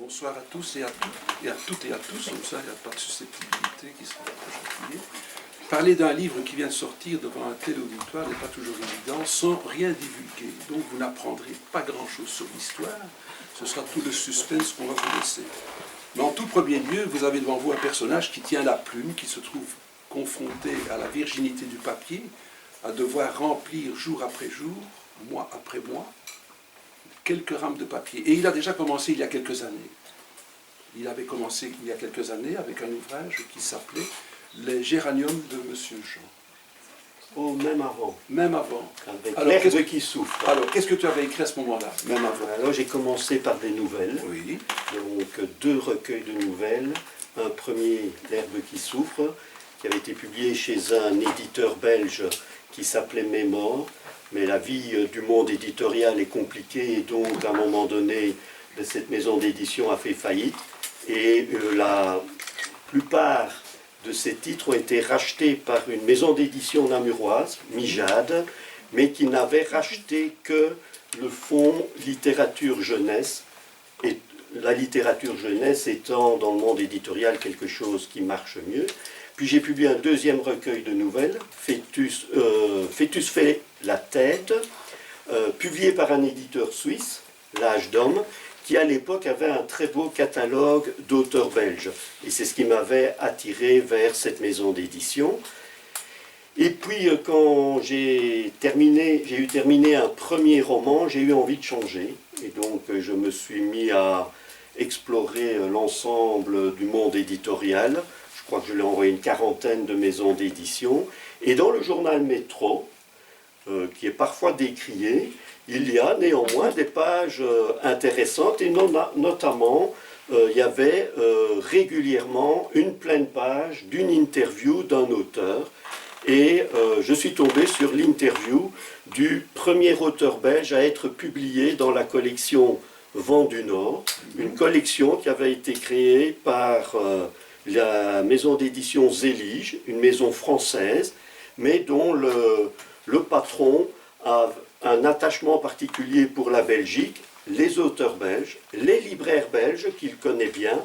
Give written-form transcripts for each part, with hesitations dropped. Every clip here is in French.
Bonsoir à tous et à toutes, et à toutes et à tous, comme ça il n'y a pas de susceptibilité qui sera gentillée. Parler d'un livre qui vient de sortir devant un tel auditoire n'est pas toujours évident, sans rien divulguer. Donc vous n'apprendrez pas grand-chose sur l'histoire, ce sera tout le suspense qu'on va vous laisser. Mais en tout premier lieu, vous avez devant vous un personnage qui tient la plume, qui se trouve confronté à la virginité du papier, à devoir remplir jour après jour, mois après mois, quelques rames de papier. Et il a déjà commencé il y a quelques années. Il avait commencé il y a quelques années avec un ouvrage qui s'appelait « Les géraniums de Monsieur Jean ». Oh, même avant. Même avant. Avec l'herbe qui souffre. Alors, qu'est-ce que tu avais écrit à ce moment-là, même avant? Alors, j'ai commencé par des nouvelles. Oui. Donc, 2 recueils de nouvelles. Un premier, l'herbe qui souffre, qui avait été publié chez un éditeur belge qui s'appelait Mémor. Mais la vie du monde éditorial est compliquée et donc, à un moment donné, cette maison d'édition a fait faillite. Et la plupart de ces titres ont été rachetés par une maison d'édition namuroise, Mijade, mais qui n'avait racheté que le fonds littérature jeunesse, et la littérature jeunesse étant dans le monde éditorial quelque chose qui marche mieux. Puis j'ai publié un deuxième recueil de nouvelles, Fœtus fait la tête, publié par un éditeur suisse, L'Âge d'Homme, qui à l'époque avait un très beau catalogue d'auteurs belges. Et c'est ce qui m'avait attiré vers cette maison d'édition. Et puis quand j'ai eu terminé un premier roman, j'ai eu envie de changer. Et donc je me suis mis à explorer l'ensemble du monde éditorial. Je crois que je l'ai envoyé une quarantaine de maisons d'édition. Et dans le journal Métro, qui est parfois décrié, il y a néanmoins des pages intéressantes, et notamment, il y avait régulièrement une pleine page d'une interview d'un auteur. Et je suis tombé sur l'interview du premier auteur belge à être publié dans la collection Vent du Nord, une collection qui avait été créée par la maison d'édition Zélige, une maison française, mais dont le patron a un attachement particulier pour la Belgique, les auteurs belges, les libraires belges qu'il connaît bien,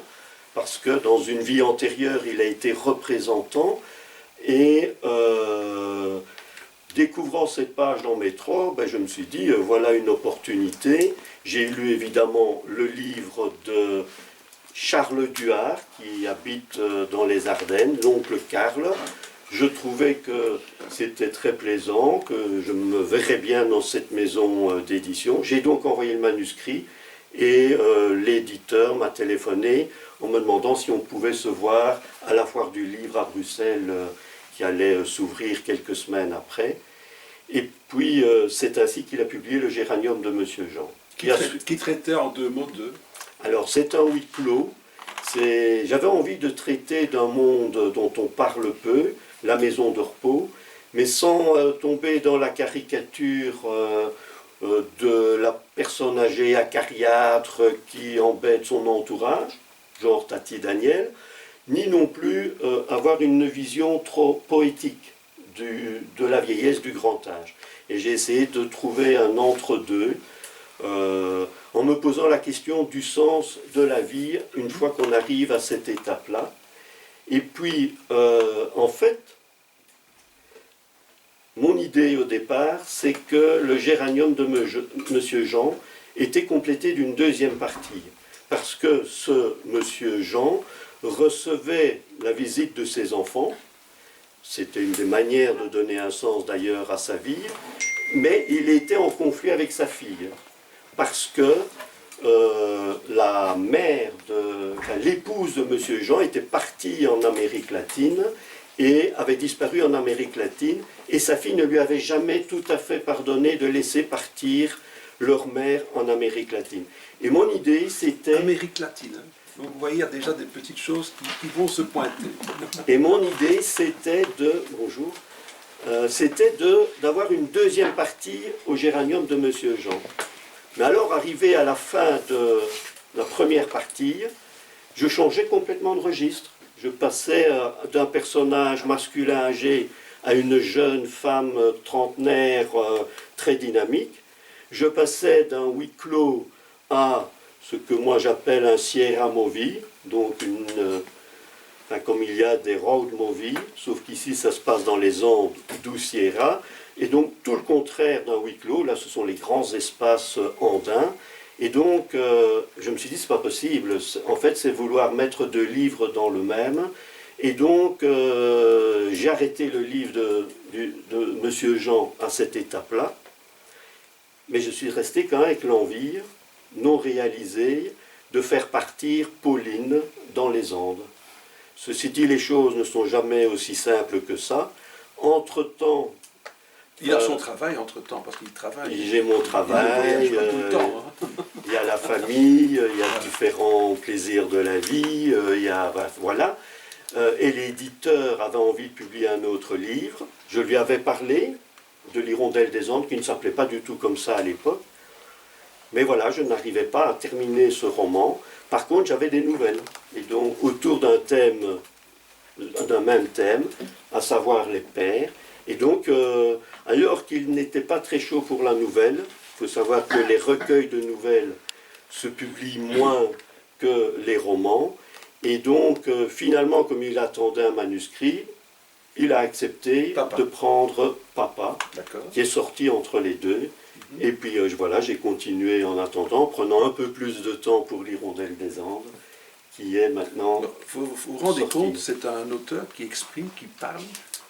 parce que dans une vie antérieure, il a été représentant. Et découvrant cette page dans Métro, je me suis dit, voilà une opportunité. J'ai lu évidemment le livre de Charles Duhart, qui habite dans les Ardennes, l'oncle Karl. Je trouvais que c'était très plaisant, que je me verrais bien dans cette maison d'édition. J'ai donc envoyé le manuscrit et l'éditeur m'a téléphoné en me demandant si on pouvait se voir à la foire du livre à Bruxelles qui allait s'ouvrir quelques semaines après. Et puis c'est ainsi qu'il a publié Le Géranium de Monsieur Jean. Qui traitait en 2 mots de... Alors c'est un huis clos. J'avais envie de traiter d'un monde dont on parle peu, la maison de repos, mais sans tomber dans la caricature de la personne âgée acariâtre qui embête son entourage, genre Tati Daniel, ni non plus avoir une vision trop poétique de la vieillesse du grand âge. Et j'ai essayé de trouver un entre-deux, en me posant la question du sens de la vie une fois qu'on arrive à cette étape-là. Et puis, en fait, mon idée au départ, c'est que le géranium de Monsieur Jean était complété d'une deuxième partie. Parce que ce Monsieur Jean recevait la visite de ses enfants. C'était une des manières de donner un sens d'ailleurs à sa vie. Mais il était en conflit avec sa fille. Parce que la mère, l'épouse de Monsieur Jean était partie en Amérique latine et avait disparu en Amérique latine, et sa fille ne lui avait jamais tout à fait pardonné de laisser partir leur mère en Amérique latine. Et mon idée, c'était... Amérique latine. Donc vous voyez, il y a déjà des petites choses qui vont se pointer. Et mon idée, c'était de... Bonjour. C'était d'avoir une deuxième partie au géranium de Monsieur Jean. Mais alors, arrivé à la fin de la première partie, je changeais complètement de registre. Je passais d'un personnage masculin âgé à une jeune femme trentenaire très dynamique. Je passais d'un huis clos à ce que moi j'appelle un Sierra Movie, donc comme il y a des road movies, sauf qu'ici ça se passe dans les Andes, d'où Sierra, et donc tout le contraire d'un huis clos, là ce sont les grands espaces andins, et donc je me suis dit c'est pas possible, en fait c'est vouloir mettre deux livres dans le même, et donc j'ai arrêté le livre de Monsieur Jean à cette étape-là, mais je suis resté quand même avec l'envie non réalisée de faire partir Pauline dans les Andes. Ceci dit, les choses ne sont jamais aussi simples que ça. Entre-temps... Il a son travail entre-temps, parce qu'il travaille. J'ai mon travail, il y a la famille, il y a différents plaisirs de la vie, il y a... Voilà. Et l'éditeur avait envie de publier un autre livre. Je lui avais parlé de l'Hirondelle des Andes, qui ne s'appelait pas du tout comme ça à l'époque. Mais voilà, je n'arrivais pas à terminer ce roman. Par contre, j'avais des nouvelles. Et donc, autour d'un thème, d'un même thème, à savoir les pères. Et donc, alors qu'il n'était pas très chaud pour la nouvelle, il faut savoir que les recueils de nouvelles se publient moins que les romans. Et donc, finalement, comme il attendait un manuscrit, il a accepté de prendre Papa, qui est sorti entre les deux. Et puis voilà, j'ai continué en attendant, prenant un peu plus de temps pour l'Hirondelle des Andes, qui est maintenant... Vous vous rendez compte, c'est un auteur qui exprime, qui parle.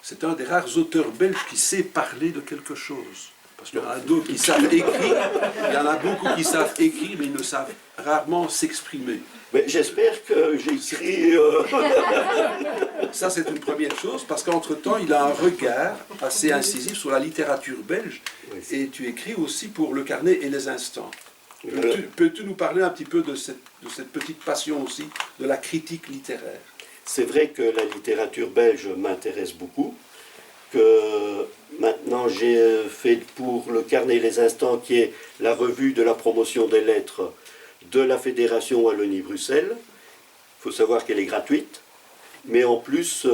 C'est un des rares auteurs belges qui sait parler de quelque chose. Parce qu'il y en a d'autres qui savent écrire, il y en a beaucoup qui savent écrire, mais ils ne savent rarement s'exprimer. Mais j'espère que j'écris... Ça, c'est une première chose, parce qu'entre-temps, il a un regard assez incisif sur la littérature belge, et tu écris aussi pour Le Carnet et les Instants. Peux-tu nous parler un petit peu de cette petite passion aussi, de la critique littéraire? C'est vrai que la littérature belge m'intéresse beaucoup, que maintenant j'ai fait pour Le Carnet et les Instants, qui est la revue de la promotion des lettres de la Fédération Wallonie-Bruxelles. Il faut savoir qu'elle est gratuite, mais en plus,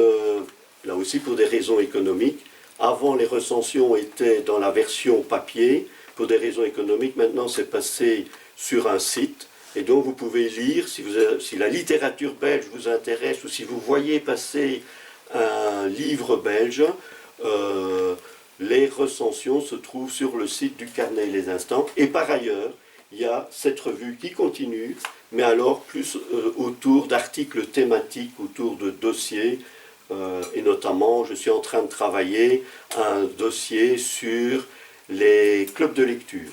là aussi pour des raisons économiques, avant les recensions étaient dans la version papier, pour des raisons économiques, maintenant c'est passé sur un site, et donc vous pouvez lire, si la littérature belge vous intéresse, ou si vous voyez passer un livre belge, les recensions se trouvent sur le site du Carnet et les Instants, et par ailleurs, il y a cette revue qui continue, mais alors plus autour d'articles thématiques, autour de dossiers, et notamment je suis en train de travailler un dossier sur les clubs de lecture.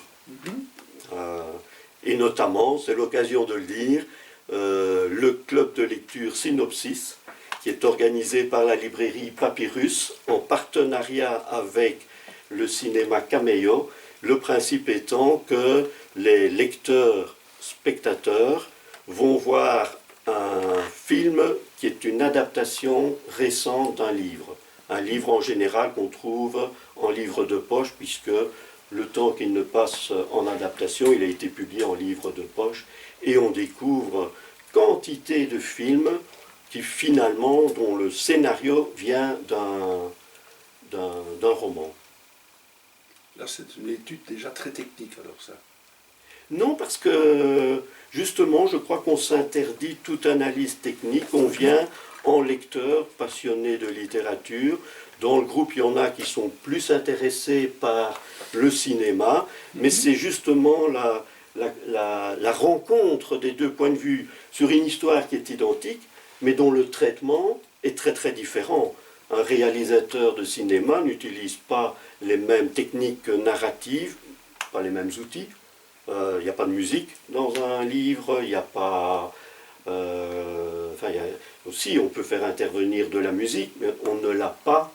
Et notamment, c'est l'occasion de le dire, le club de lecture Synopsis, qui est organisé par la librairie Papyrus en partenariat avec le cinéma Cameo. Le principe étant que les lecteurs, spectateurs, vont voir un film qui est une adaptation récente d'un livre. Un livre en général qu'on trouve en livre de poche, puisque le temps qu'il ne passe en adaptation, il a été publié en livre de poche, et on découvre quantité de films qui finalement, dont le scénario vient d'un roman. Là, c'est une étude déjà très technique, alors ça. Non, parce que justement, je crois qu'on s'interdit toute analyse technique. On vient en lecteur passionné de littérature. Dans le groupe, il y en a qui sont plus intéressés par le cinéma, mais c'est justement la rencontre des deux points de vue sur une histoire qui est identique, mais dont le traitement est très très différent. Un réalisateur de cinéma n'utilise pas les mêmes techniques narratives, pas les mêmes outils. Il n'y a pas de musique dans un livre, il n'y a pas... aussi, on peut faire intervenir de la musique, mais on ne l'a pas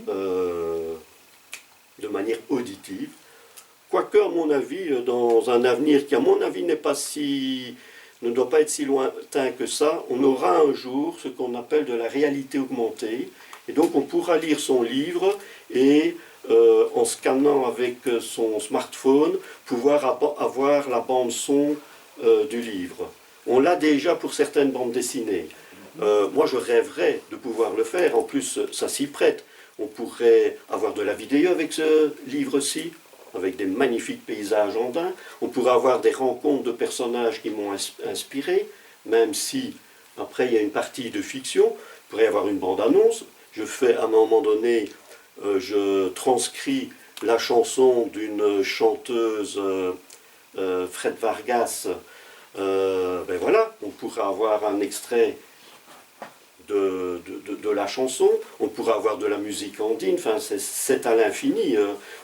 de manière auditive. Quoique, à mon avis, dans un avenir qui, à mon avis, ne doit pas être si lointain que ça, on aura un jour ce qu'on appelle de la réalité augmentée. Et donc, on pourra lire son livre et... en scannant avec son smartphone, pouvoir avoir la bande-son du livre. On l'a déjà pour certaines bandes dessinées. Moi, je rêverais de pouvoir le faire. En plus, ça s'y prête. On pourrait avoir de la vidéo avec ce livre-ci. avec des magnifiques paysages andins. On pourrait avoir des rencontres de personnages qui m'ont inspiré, même si après il y a une partie de fiction. Il pourrait y avoir une bande-annonce. Je fais à un moment donné, je transcris la chanson d'une chanteuse, Fred Vargas. Ben voilà, on pourrait avoir un extrait de la chanson, on pourrait avoir de la musique andine, enfin c'est à l'infini.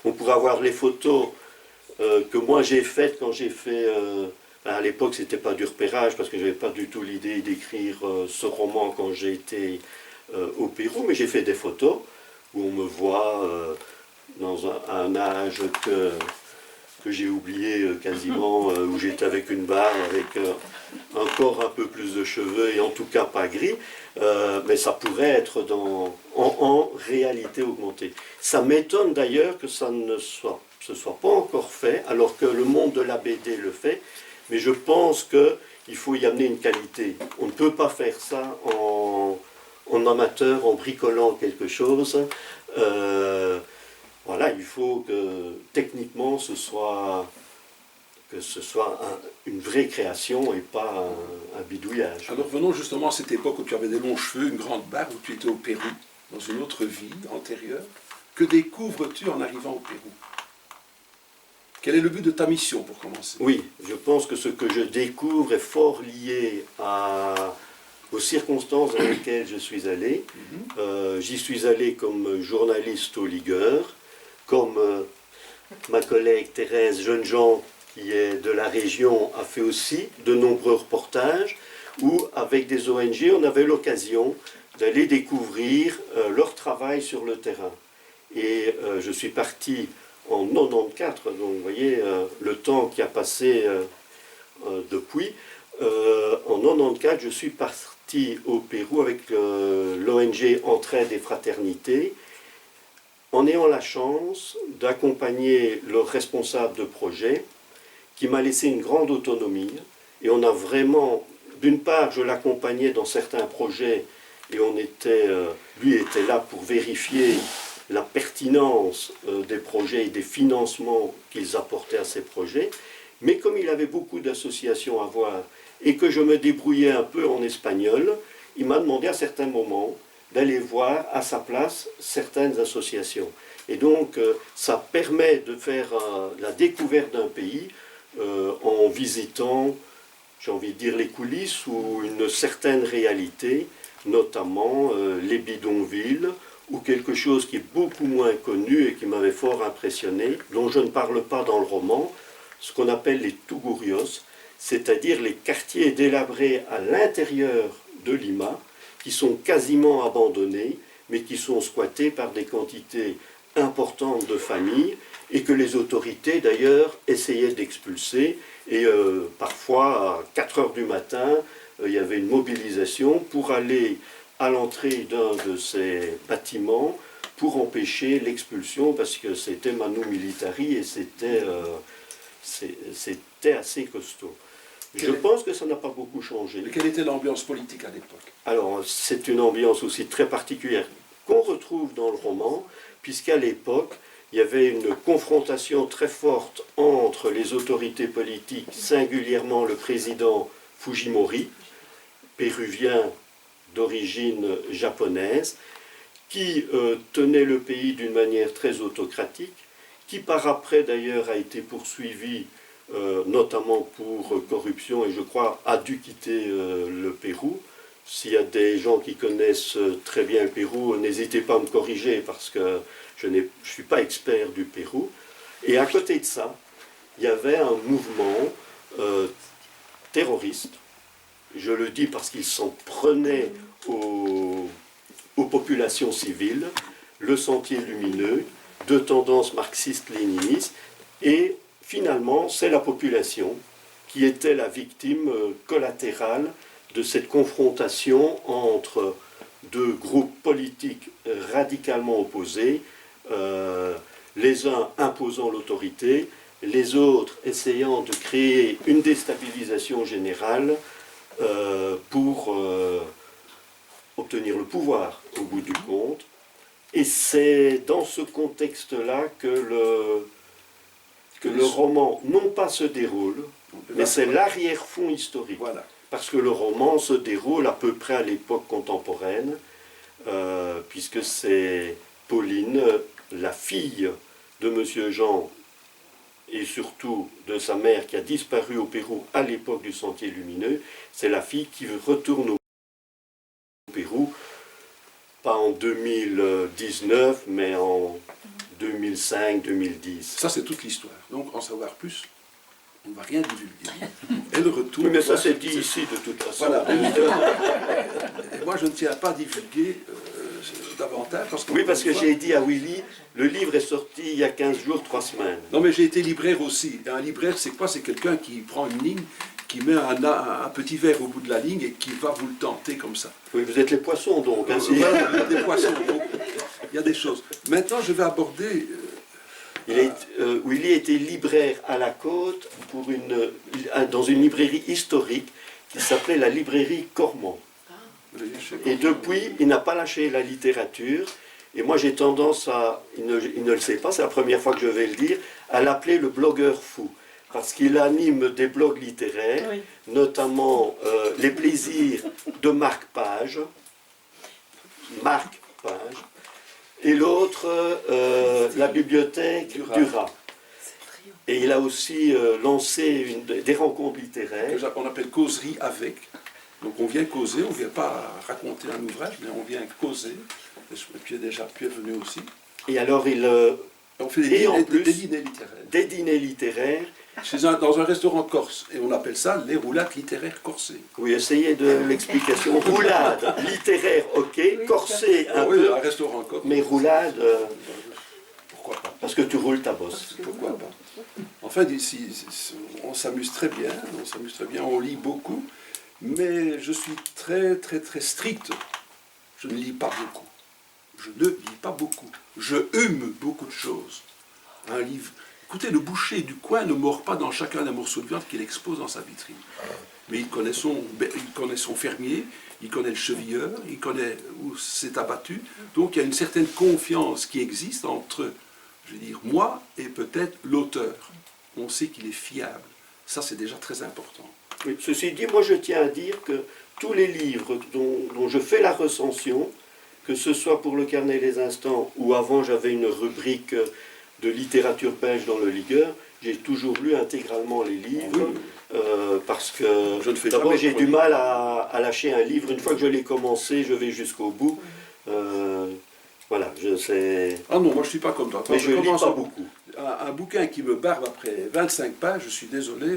On pourrait avoir les photos que moi j'ai faites quand j'ai fait... à l'époque c'était pas du repérage parce que j'avais pas du tout l'idée d'écrire ce roman quand j'ai été au Pérou, mais j'ai fait des photos où on me voit dans un âge que j'ai oublié quasiment, où j'étais avec une barbe, avec encore un peu plus de cheveux et en tout cas pas gris, mais ça pourrait être en réalité augmenté. Ça m'étonne d'ailleurs que ça ne se soit pas encore fait, alors que le monde de la BD le fait, mais je pense qu'il faut y amener une qualité. On ne peut pas faire ça en amateur, en bricolant quelque chose. Voilà, il faut que techniquement ce soit une vraie création et pas un bidouillage. Alors venons justement à cette époque où tu avais des longs cheveux, une grande barbe, où tu étais au Pérou, dans une autre vie antérieure. Que découvres-tu en arrivant au Pérou? Quel est le but de ta mission pour commencer? Oui, je pense que ce que je découvre est fort lié aux circonstances dans lesquelles je suis allé. J'y suis allé comme journaliste au Ligueur, comme ma collègue Thérèse Jeunejean, qui est de la région, a fait aussi de nombreux reportages, où avec des ONG, on avait l'occasion d'aller découvrir leur travail sur le terrain. Et je suis parti en 94, donc vous voyez le temps qui a passé depuis. En 94, je suis parti au Pérou avec l'ONG Entraide et Fraternité, en ayant la chance d'accompagner le responsable de projet, qui m'a laissé une grande autonomie. Et on a vraiment, d'une part, je l'accompagnais dans certains projets, et lui était là pour vérifier la pertinence des projets et des financements qu'ils apportaient à ces projets. Mais comme il avait beaucoup d'associations à voir, et que je me débrouillais un peu en espagnol, il m'a demandé à certains moments d'aller voir à sa place certaines associations. Et donc, ça permet de faire la découverte d'un pays en visitant, j'ai envie de dire, les coulisses ou une certaine réalité, notamment les bidonvilles, ou quelque chose qui est beaucoup moins connu et qui m'avait fort impressionné, dont je ne parle pas dans le roman, ce qu'on appelle les tugurios, c'est-à-dire les quartiers délabrés à l'intérieur de Lima, qui sont quasiment abandonnés, mais qui sont squattés par des quantités importantes de familles, et que les autorités d'ailleurs essayaient d'expulser, et parfois à 4 heures du matin, il y avait une mobilisation pour aller à l'entrée d'un de ces bâtiments pour empêcher l'expulsion, parce que c'était manu militari et c'était assez costaud. Je pense que ça n'a pas beaucoup changé. Mais quelle était l'ambiance politique à l'époque? Alors, c'est une ambiance aussi très particulière qu'on retrouve dans le roman, puisqu'à l'époque, il y avait une confrontation très forte entre les autorités politiques, singulièrement le président Fujimori, péruvien d'origine japonaise, qui tenait le pays d'une manière très autocratique, qui par après d'ailleurs a été poursuivi notamment pour corruption et je crois a dû quitter le Pérou. S'il y a des gens qui connaissent très bien le Pérou, n'hésitez pas à me corriger parce que je ne suis pas expert du Pérou. Et à côté de ça, il y avait un mouvement terroriste. Je le dis parce qu'il s'en prenait aux populations civiles, le Sentier lumineux, de tendance marxiste-léniniste, et finalement, c'est la population qui était la victime collatérale de cette confrontation entre deux groupes politiques radicalement opposés, les uns imposant l'autorité, les autres essayant de créer une déstabilisation générale pour obtenir le pouvoir au bout du compte. Et c'est dans ce contexte-là que que le roman, non pas se déroule, mais c'est l'arrière-fond historique. Voilà. Parce que le roman se déroule à peu près à l'époque contemporaine, puisque c'est Pauline, la fille de Monsieur Jean, et surtout de sa mère qui a disparu au Pérou à l'époque du Sentier Lumineux, c'est la fille qui retourne au Pérou, pas en 2019, mais en 2005-2010. Ça, c'est toute l'histoire. Donc, en savoir plus, on ne va rien divulguer. Elle retourne... Oui, mais ça c'est dit ici de toute façon. Voilà. Et moi, je ne tiens pas à divulguer davantage. Oui, parce que j'ai dit à Willy, le livre est sorti il y a 15 jours, 3 semaines. Non, mais j'ai été libraire aussi. Et un libraire, c'est quoi? C'est quelqu'un qui prend une ligne, qui met un petit verre au bout de la ligne et qui va vous le tenter comme ça. Oui, vous êtes les poissons donc. Hein, voilà, des poissons. Donc, il y a des choses. Maintenant, je vais aborder... Willy était libraire à la Côte dans une librairie historique qui s'appelait la librairie Cormont. Et depuis, il n'a pas lâché la littérature. Et moi, j'ai tendance à, il ne le sait pas, c'est la première fois que je vais le dire, à l'appeler le blogueur fou. Parce qu'il anime des blogs littéraires, oui, notamment Les plaisirs de Marc Page. Marc Page. Et l'autre, la bibliothèque Duras. Et il a aussi lancé des rencontres littéraires. On appelle causerie avec. Donc on vient causer, on ne vient pas raconter un ouvrage, mais on vient causer. Et puis déjà Pierre est venu aussi. Et alors on fait des dîners littéraires. Des dîners littéraires. Dans un restaurant corse. Et on appelle ça les roulades littéraires corsées. Oui, essayez de l'explication. Roulade littéraire, ok. Corsé un oui, peu. Un restaurant corse. Mais roulade... pourquoi pas? Parce que tu roules ta bosse. Pourquoi pas? Enfin, ici, on s'amuse très bien, on lit beaucoup. Mais je suis très, très, très strict. Je ne lis pas beaucoup. Je ne lis pas beaucoup. Je hume beaucoup de choses. Un livre... Écoutez, le boucher du coin ne mord pas dans chacun des morceaux de viande qu'il expose dans sa vitrine. Mais il connaît son fermier, il connaît le chevilleur, il connaît où c'est abattu. Donc il y a une certaine confiance qui existe entre, je veux dire, moi et peut-être l'auteur. On sait qu'il est fiable. Ça, c'est déjà très important. Oui, ceci dit, moi je tiens à dire que tous les livres dont je fais la recension, que ce soit pour le Carnet des Instants ou avant j'avais une rubrique de littérature belge dans le Ligueur, j'ai toujours lu intégralement les livres, parce que d'abord j'ai du mal à lâcher un livre. Une fois que je l'ai commencé, je vais jusqu'au bout. Voilà, je sais... Ah non, moi je ne suis pas comme toi. Mais je ne lis pas beaucoup. Un bouquin qui me barbe après 25 pages, je suis désolé,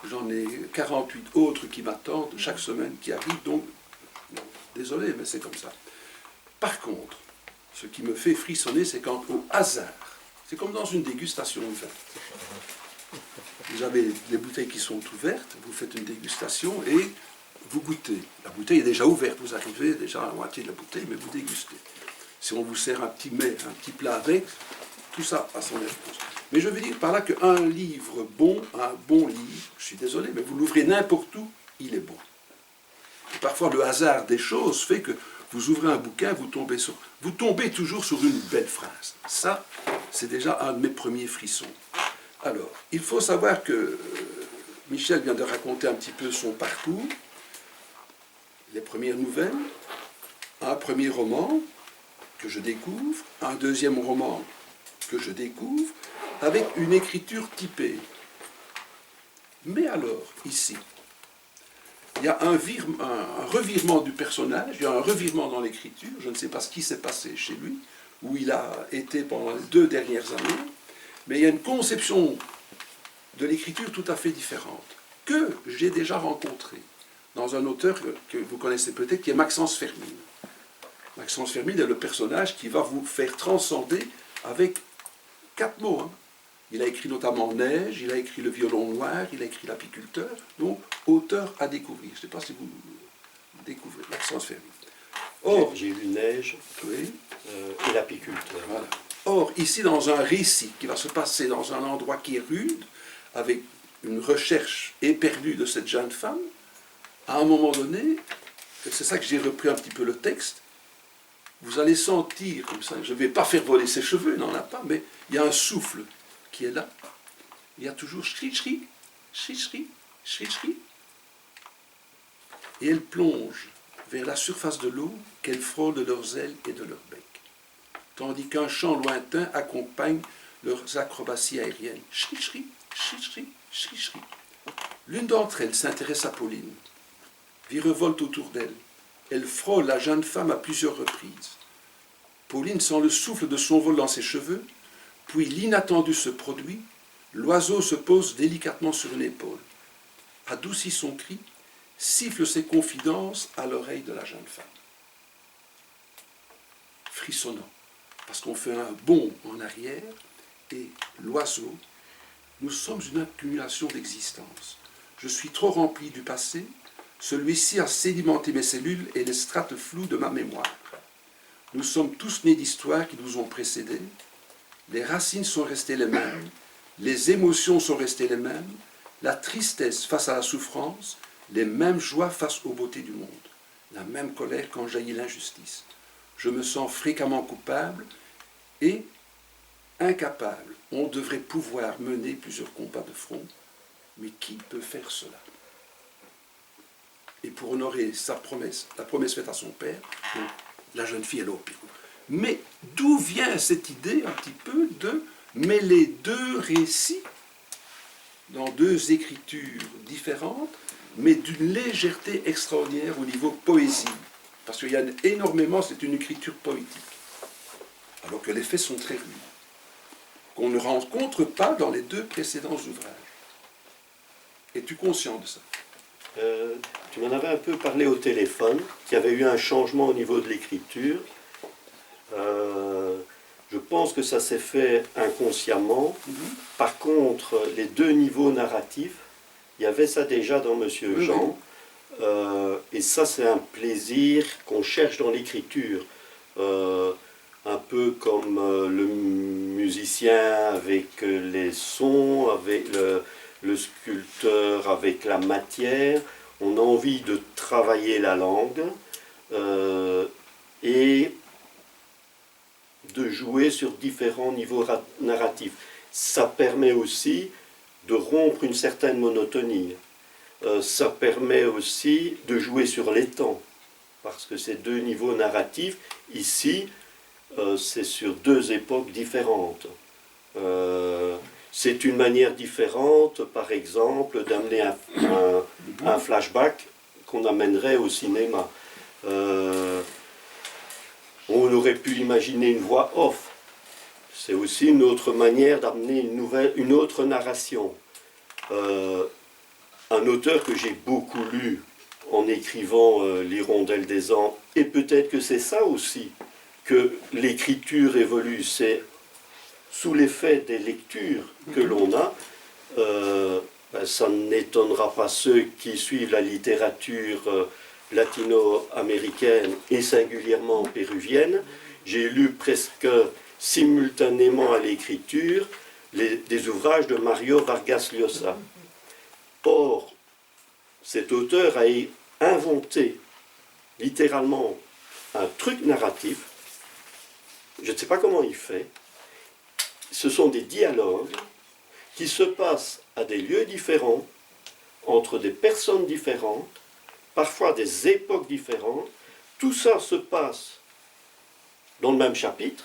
j'en ai 48 autres qui m'attendent chaque semaine, qui arrivent, donc non, désolé, mais c'est comme ça. Par contre, ce qui me fait frissonner, c'est quand au hasard, c'est comme dans une dégustation ouverte. Vous avez des bouteilles qui sont ouvertes, vous faites une dégustation et vous goûtez. La bouteille est déjà ouverte, vous arrivez déjà à la moitié de la bouteille, mais vous dégustez. Si on vous sert un petit mets, un petit plat avec, tout ça a son importance. Mais je veux dire par là qu'un livre bon, un bon livre, je suis désolé, mais vous l'ouvrez n'importe où, il est bon. Et parfois le hasard des choses fait que vous ouvrez un bouquin, vous tombez toujours sur une belle phrase. Ça, c'est déjà un de mes premiers frissons. Alors, il faut savoir que Michel vient de raconter un petit peu son parcours, les premières nouvelles, un premier roman que je découvre, un deuxième roman que je découvre, avec une écriture typée. Mais alors, ici, il y a un revirement du personnage, il y a un revirement dans l'écriture, je ne sais pas ce qui s'est passé chez lui, où il a été pendant les 2 dernières années, mais il y a une conception de l'écriture tout à fait différente, que j'ai déjà rencontrée dans un auteur que vous connaissez peut-être, qui est Maxence Fermine. Maxence Fermine est le personnage qui va vous faire transcender avec 4 mots. Hein. Il a écrit notamment Neige, il a écrit Le violon noir, il a écrit L'apiculteur, donc auteur à découvrir. Je ne sais pas si vous découvrez Maxence Fermine. Or, j'ai lu Neige, oui, et L'apiculteur. Voilà. Or, ici, dans un récit qui va se passer dans un endroit qui est rude, avec une recherche éperdue de cette jeune femme, à un moment donné, c'est ça que j'ai repris un petit peu le texte, vous allez sentir comme ça, je ne vais pas faire voler ses cheveux, il n'en a pas, mais il y a un souffle qui est là, il y a toujours shri-shri, shri-shri, shri-shri. Et elles plongent vers la surface de l'eau qu'elles frôlent de leurs ailes et de leur bec, tandis qu'un chant lointain accompagne leurs acrobaties aériennes. Shri-shri, shri-shri, shri-shri. L'une d'entre elles s'intéresse à Pauline, virevolte autour d'elle. Elle frôle la jeune femme à plusieurs reprises. Pauline sent le souffle de son vol dans ses cheveux, puis l'inattendu se produit, l'oiseau se pose délicatement sur une épaule, adoucit son cri, siffle ses confidences à l'oreille de la jeune femme. Frissonnant, parce qu'on fait un bond en arrière, et l'oiseau, nous sommes une accumulation d'existence. Je suis trop rempli du passé, celui-ci a sédimenté mes cellules et les strates floues de ma mémoire. Nous sommes tous nés d'histoires qui nous ont précédés, les racines sont restées les mêmes, les émotions sont restées les mêmes, la tristesse face à la souffrance, les mêmes joies face aux beautés du monde, la même colère quand jaillit l'injustice. Je me sens fréquemment coupable et incapable. On devrait pouvoir mener plusieurs combats de front, mais qui peut faire cela? Et pour honorer sa promesse, la promesse faite à son père, la jeune fille est au pire. Mais d'où vient cette idée un petit peu de mêler deux récits dans deux écritures différentes, mais d'une légèreté extraordinaire au niveau poésie? Parce qu'il y a énormément, c'est une écriture poétique, alors que les faits sont très rudes, qu'on ne rencontre pas dans les deux précédents ouvrages. Es-tu conscient de ça? Tu m'en avais un peu parlé au téléphone, qu'il y avait eu un changement au niveau de l'écriture. Je pense que ça s'est fait inconsciemment. Par contre, les deux niveaux narratifs, il y avait ça déjà dans Monsieur Jean. Et ça, c'est un plaisir qu'on cherche dans l'écriture. Un peu comme le musicien avec les sons, avec le sculpteur avec la matière. On a envie de travailler la langue et de jouer sur différents niveaux narratifs. Ça permet aussi de rompre une certaine monotonie. Ça permet aussi de jouer sur les temps, parce que ces deux niveaux narratifs, ici, c'est sur deux époques différentes. C'est une manière différente, par exemple, d'amener un flashback qu'on amènerait au cinéma. On aurait pu imaginer une voix off. C'est aussi une autre manière d'amener une autre narration. Un auteur que j'ai beaucoup lu en écrivant L'Hirondelle des Andes, et peut-être que c'est ça aussi, que l'écriture évolue, c'est sous l'effet des lectures que l'on a, ça n'étonnera pas ceux qui suivent la littérature latino-américaine et singulièrement péruvienne. J'ai lu presque simultanément à l'écriture des ouvrages de Mario Vargas Llosa. Or, cet auteur a inventé littéralement un truc narratif. Je ne sais pas comment il fait. Ce sont des dialogues qui se passent à des lieux différents, entre des personnes différentes, parfois des époques différentes. Tout ça se passe dans le même chapitre,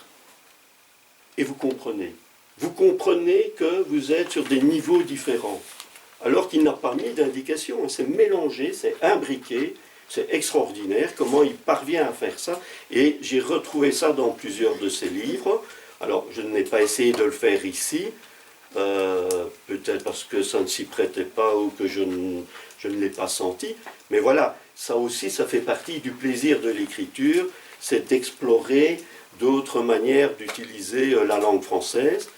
et vous comprenez. Vous comprenez que vous êtes sur des niveaux différents, alors qu'il n'a pas mis d'indication. C'est mélangé, c'est imbriqué, c'est extraordinaire comment il parvient à faire ça. Et j'ai retrouvé ça dans plusieurs de ses livres. Alors, je n'ai pas essayé de le faire ici, peut-être parce que ça ne s'y prêtait pas ou que je ne l'ai pas senti. Mais voilà, ça aussi, ça fait partie du plaisir de l'écriture, c'est d'explorer d'autres manières d'utiliser la langue française.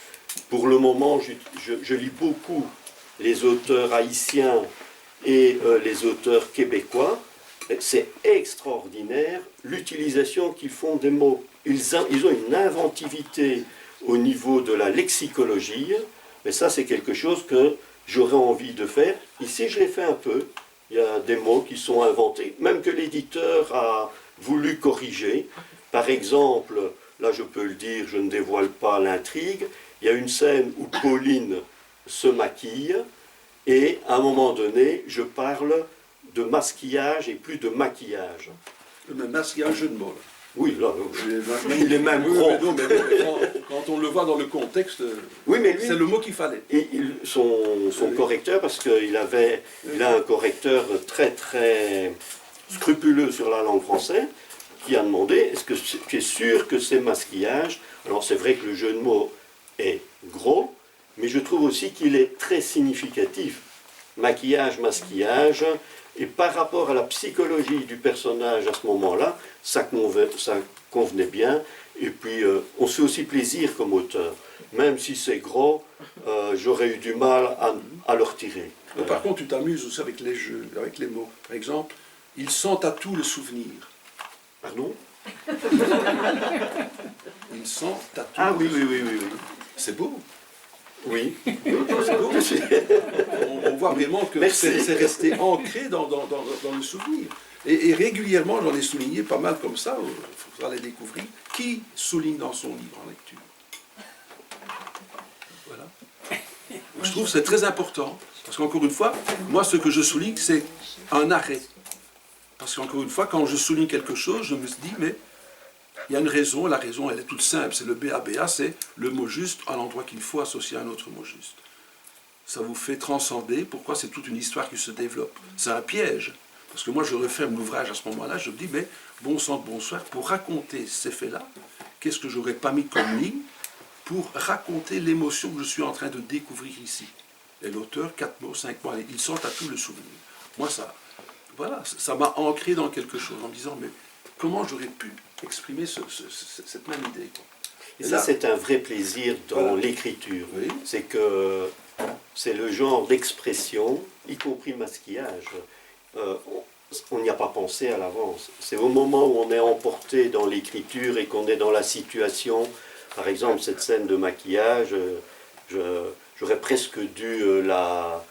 Pour le moment, je lis beaucoup les auteurs haïtiens et les auteurs québécois. C'est extraordinaire l'utilisation qu'ils font des mots. Ils ont une inventivité au niveau de la lexicologie, mais ça c'est quelque chose que j'aurais envie de faire. Ici je l'ai fait un peu, il y a des mots qui sont inventés, même que l'éditeur a voulu corriger. Par exemple, là je peux le dire, je ne dévoile pas l'intrigue, il y a une scène où Pauline se maquille, et à un moment donné, je parle de masquillage et plus de maquillage. Mais masque, il y a un jeu de mots. Là. Oui, là, il est même Oui, gros. mais non, mais quand on le voit dans le contexte, Oui, mais lui, c'est le mot qu'il fallait. et son correcteur, parce qu'il a un correcteur très très scrupuleux sur la langue française, qui a demandé, est-ce que tu es sûr que c'est masquillage? Alors c'est vrai que le jeu de mots est gros, mais je trouve aussi qu'il est très significatif. Maquillage, masquillage, et par rapport à la psychologie du personnage à ce moment-là, ça convenait bien. Et puis, on se fait aussi plaisir comme auteur. Même si c'est gros, j'aurais eu du mal à le retirer. Mais par contre, tu t'amuses aussi avec les jeux, avec les mots. Par exemple, ils sentent à tout le souvenir. Pardon? Ils sentent à tout. Ah oui, oui, oui, oui, oui. C'est beau. Oui. C'est beau. On voit vraiment que c'est resté ancré dans le souvenir. Et régulièrement, j'en ai souligné pas mal comme ça, il faudra les découvrir. Qui souligne dans son livre en lecture? Voilà. Je trouve que c'est très important. Parce qu'encore une fois, moi, ce que je souligne, c'est un arrêt. Parce qu'encore une fois, quand je souligne quelque chose, je me dis, mais il y a une raison, et la raison, elle est toute simple. C'est le BABA, c'est le mot juste à l'endroit qu'il faut associer à un autre mot juste. Ça vous fait transcender pourquoi c'est toute une histoire qui se développe. C'est un piège. Parce que moi, je referme l'ouvrage à ce moment-là, je me dis, mais bon sang de bonsoir, pour raconter ces faits-là, qu'est-ce que j'aurais pas mis comme ligne pour raconter l'émotion que je suis en train de découvrir ici? Et l'auteur, 4 mots, 5 mots, ils sont à tout le souvenir. Moi, voilà, ça m'a ancré dans quelque chose, en me disant, mais comment j'aurais pu exprimer cette même idée, quoi. Et ça, c'est un vrai plaisir dans l'écriture. Oui. C'est que c'est le genre d'expression, y compris maquillage. On n'y a pas pensé à l'avance. C'est au moment où on est emporté dans l'écriture et qu'on est dans la situation. Par exemple, cette scène de maquillage, j'aurais presque dû la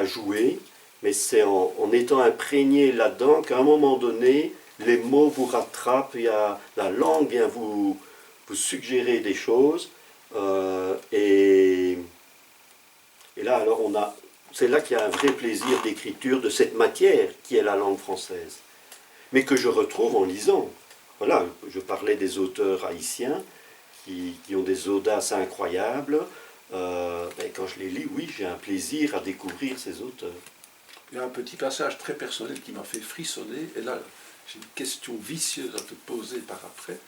jouer, mais c'est en étant imprégné là-dedans qu'à un moment donné, les mots vous rattrapent, la langue vient vous suggérer des choses, et là, alors, c'est là qu'il y a un vrai plaisir d'écriture de cette matière qui est la langue française, mais que je retrouve en lisant. Voilà, je parlais des auteurs haïtiens qui ont des audaces incroyables. Quand je les lis, oui, j'ai un plaisir à découvrir ces auteurs. Il y a un petit passage très personnel qui m'a fait frissonner, et là, j'ai une question vicieuse à te poser par après.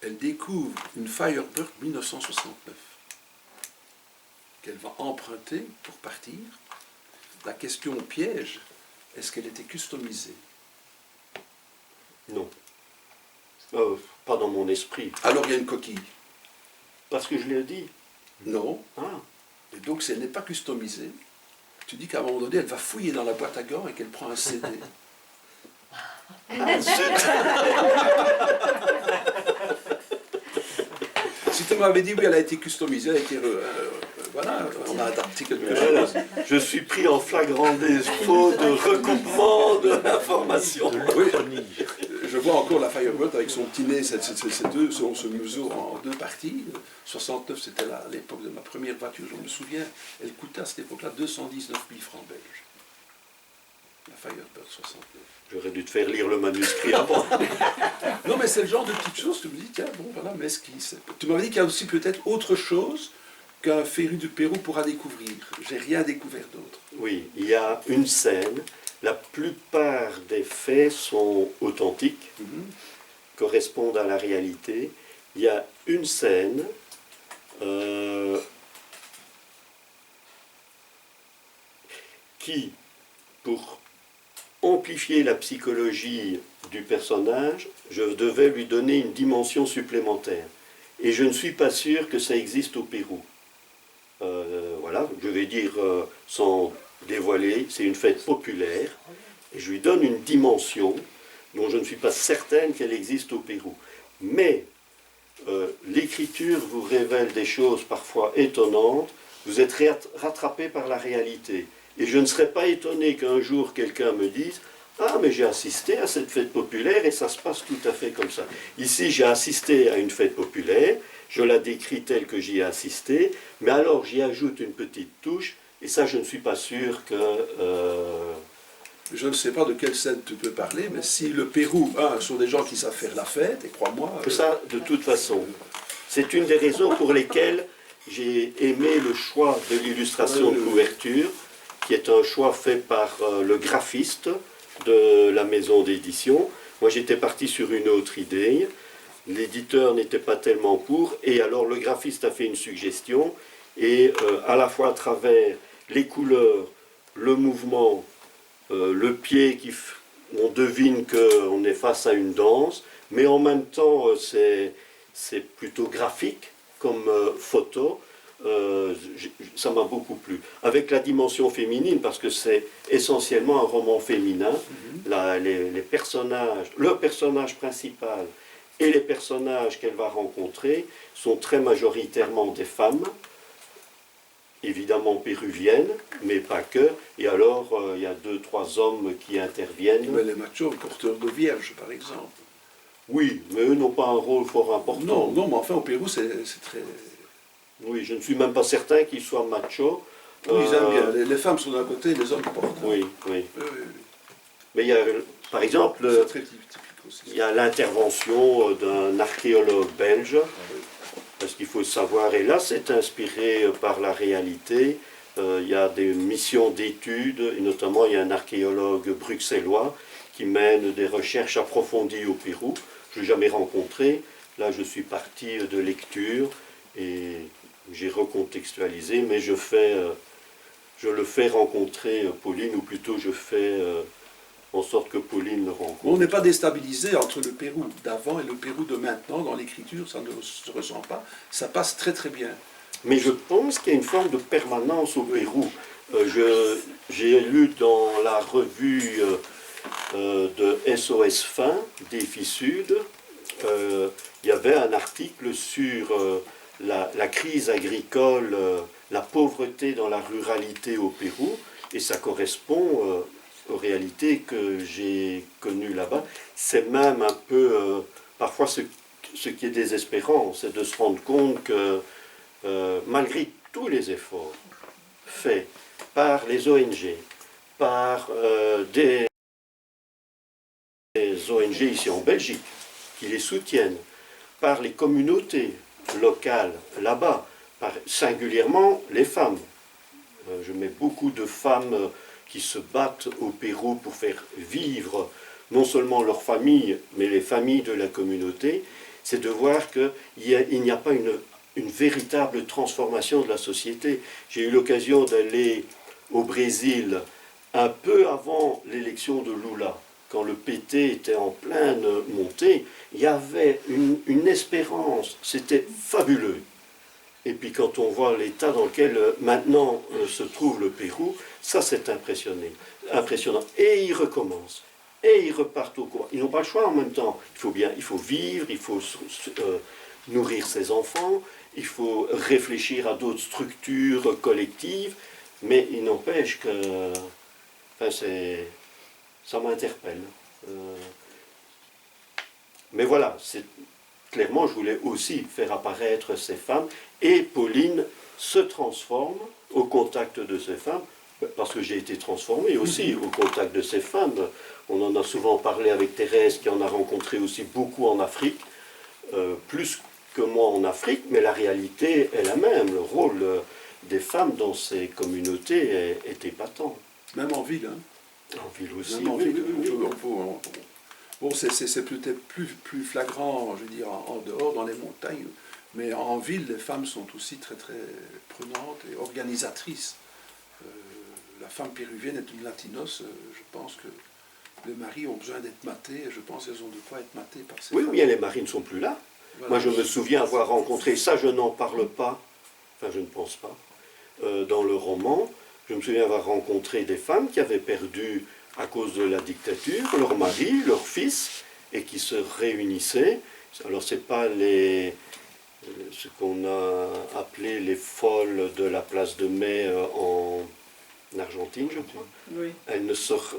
Elle découvre une Firebird 1969 qu'elle va emprunter pour partir. La question piège, est-ce qu'elle était customisée? Non. Pas dans mon esprit. Alors il y a une coquille. Parce que je l'ai dit. Non. Ah. Et donc si elle n'est pas customisée, tu dis qu'à un moment donné, elle va fouiller dans la boîte à gants et qu'elle prend un CD. Si tu m'avais dit oui, elle a été customisée, elle a été voilà, on a adapté quelque chose. Je suis pris en flagrant défaut de recoupement de l'information. Oui, je vois encore la Firebird avec son petit nez, on se mesure en 2 parties. 69, c'était à l'époque de ma première voiture, je me souviens, elle coûtait à cette époque-là 219 000 francs belges. La Firebird 69. J'aurais dû te faire lire le manuscrit avant. Non, mais c'est le genre de petites choses que tu me dis, tiens, bon, voilà, mais est-ce qu'il... Tu m'avais dit qu'il y a aussi peut-être autre chose qu'un féru du Pérou pourra découvrir. J'ai rien découvert d'autre. Oui, il y a une scène. La plupart des faits sont authentiques, correspondent à la réalité. Il y a une scène qui, pour amplifier la psychologie du personnage, je devais lui donner une dimension supplémentaire. Et je ne suis pas sûr que ça existe au Pérou. Voilà, je vais dire sans dévoiler, c'est une fête populaire, et je lui donne une dimension dont je ne suis pas certaine qu'elle existe au Pérou. Mais l'écriture vous révèle des choses parfois étonnantes, vous êtes rattrapé par la réalité. Et je ne serais pas étonné qu'un jour quelqu'un me dise « Ah, mais j'ai assisté à cette fête populaire et ça se passe tout à fait comme ça. » Ici, j'ai assisté à une fête populaire, je la décris telle que j'y ai assisté, mais alors j'y ajoute une petite touche, et ça je ne suis pas sûr que... Je ne sais pas de quelle scène tu peux parler, mais si le Pérou, sont des gens qui savent faire la fête, et crois-moi... Ça, de toute façon, c'est une des raisons pour lesquelles j'ai aimé le choix de l'illustration de couverture, qui est un choix fait par le graphiste de la maison d'édition. Moi, j'étais parti sur une autre idée. L'éditeur n'était pas tellement pour, et alors le graphiste a fait une suggestion, et à la fois à travers les couleurs, le mouvement, le pied, on devine qu'on est face à une danse, mais en même temps, c'est plutôt graphique comme photo. Ça m'a beaucoup plu. Avec la dimension féminine, parce que c'est essentiellement un roman féminin, les personnages, le personnage principal et les personnages qu'elle va rencontrer sont très majoritairement des femmes, évidemment péruviennes, mais pas que. Et alors, il y a 2-3 hommes qui interviennent. Mais les machos, les porteurs de vierges, par exemple. Oui, mais eux n'ont pas un rôle fort important. Non, mais enfin, au Pérou, c'est très... Oui, je ne suis même pas certain qu'ils soient machos. Oui, ils aiment bien. Les femmes sont d'un côté, les hommes portent. Oui. Oui. Mais il y a, par exemple, c'est très typique aussi. Il y a l'intervention d'un archéologue belge, parce qu'il faut savoir, et là c'est inspiré par la réalité. Il y a des missions d'études, et notamment il y a un archéologue bruxellois qui mène des recherches approfondies au Pérou. Je ne l'ai jamais rencontré. Là, je suis parti de lecture et j'ai recontextualisé, mais je le fais rencontrer Pauline, ou plutôt je fais en sorte que Pauline le rencontre. On n'est pas déstabilisé entre le Pérou d'avant et le Pérou de maintenant. Dans l'écriture, ça ne se ressent pas. Ça passe très très bien. Mais je pense qu'il y a une forme de permanence au Pérou. J'ai lu dans la revue de SOS Fin, Défi Sud, il y avait un article sur la crise agricole, la pauvreté dans la ruralité au Pérou, et ça correspond aux réalités que j'ai connues là-bas. C'est même un peu, parfois ce qui est désespérant, c'est de se rendre compte que malgré tous les efforts faits par les ONG, par des ONG ici en Belgique, qui les soutiennent, par les communautés locales là-bas, singulièrement les femmes. Je mets beaucoup de femmes qui se battent au Pérou pour faire vivre non seulement leurs familles, mais les familles de la communauté. C'est de voir qu'il n'y a pas une véritable transformation de la société. J'ai eu l'occasion d'aller au Brésil un peu avant l'élection de Lula, quand le PT était en pleine montée. Il y avait une espérance, c'était fabuleux. Et puis quand on voit l'état dans lequel maintenant se trouve le Pérou, ça c'est impressionnant. Et ils recommencent, et ils repartent au courant. Ils n'ont pas le choix en même temps. Il faut vivre, il faut nourrir ses enfants, il faut réfléchir à d'autres structures collectives, mais il n'empêche que ça m'interpelle. Mais voilà, clairement, je voulais aussi faire apparaître ces femmes, et Pauline se transforme au contact de ces femmes, parce que j'ai été transformé aussi au contact de ces femmes. On en a souvent parlé avec Thérèse, qui en a rencontré aussi beaucoup en Afrique, plus que moi en Afrique, mais la réalité est la même. Le rôle des femmes dans ces communautés est épatant. Même en ville, hein. En ville aussi. Même en ville, bon, c'est peut-être plus flagrant, je veux dire, en dehors, dans les montagnes, mais en ville, les femmes sont aussi très très prenantes et organisatrices. La femme péruvienne est une latinos, je pense que les maris ont besoin d'être matés, et je pense qu'elles ont de quoi être matées par ces femmes. Oui, les maris ne sont plus là. Voilà. Moi, je me souviens avoir rencontré, ça je n'en parle pas, enfin je ne pense pas, dans le roman, je me souviens avoir rencontré des femmes qui avaient perdu, à cause de la dictature, leur mari, leur fils, et qui se réunissaient. Alors c'est pas ce qu'on a appelé les folles de la place de Mai en Argentine, je crois. Oui.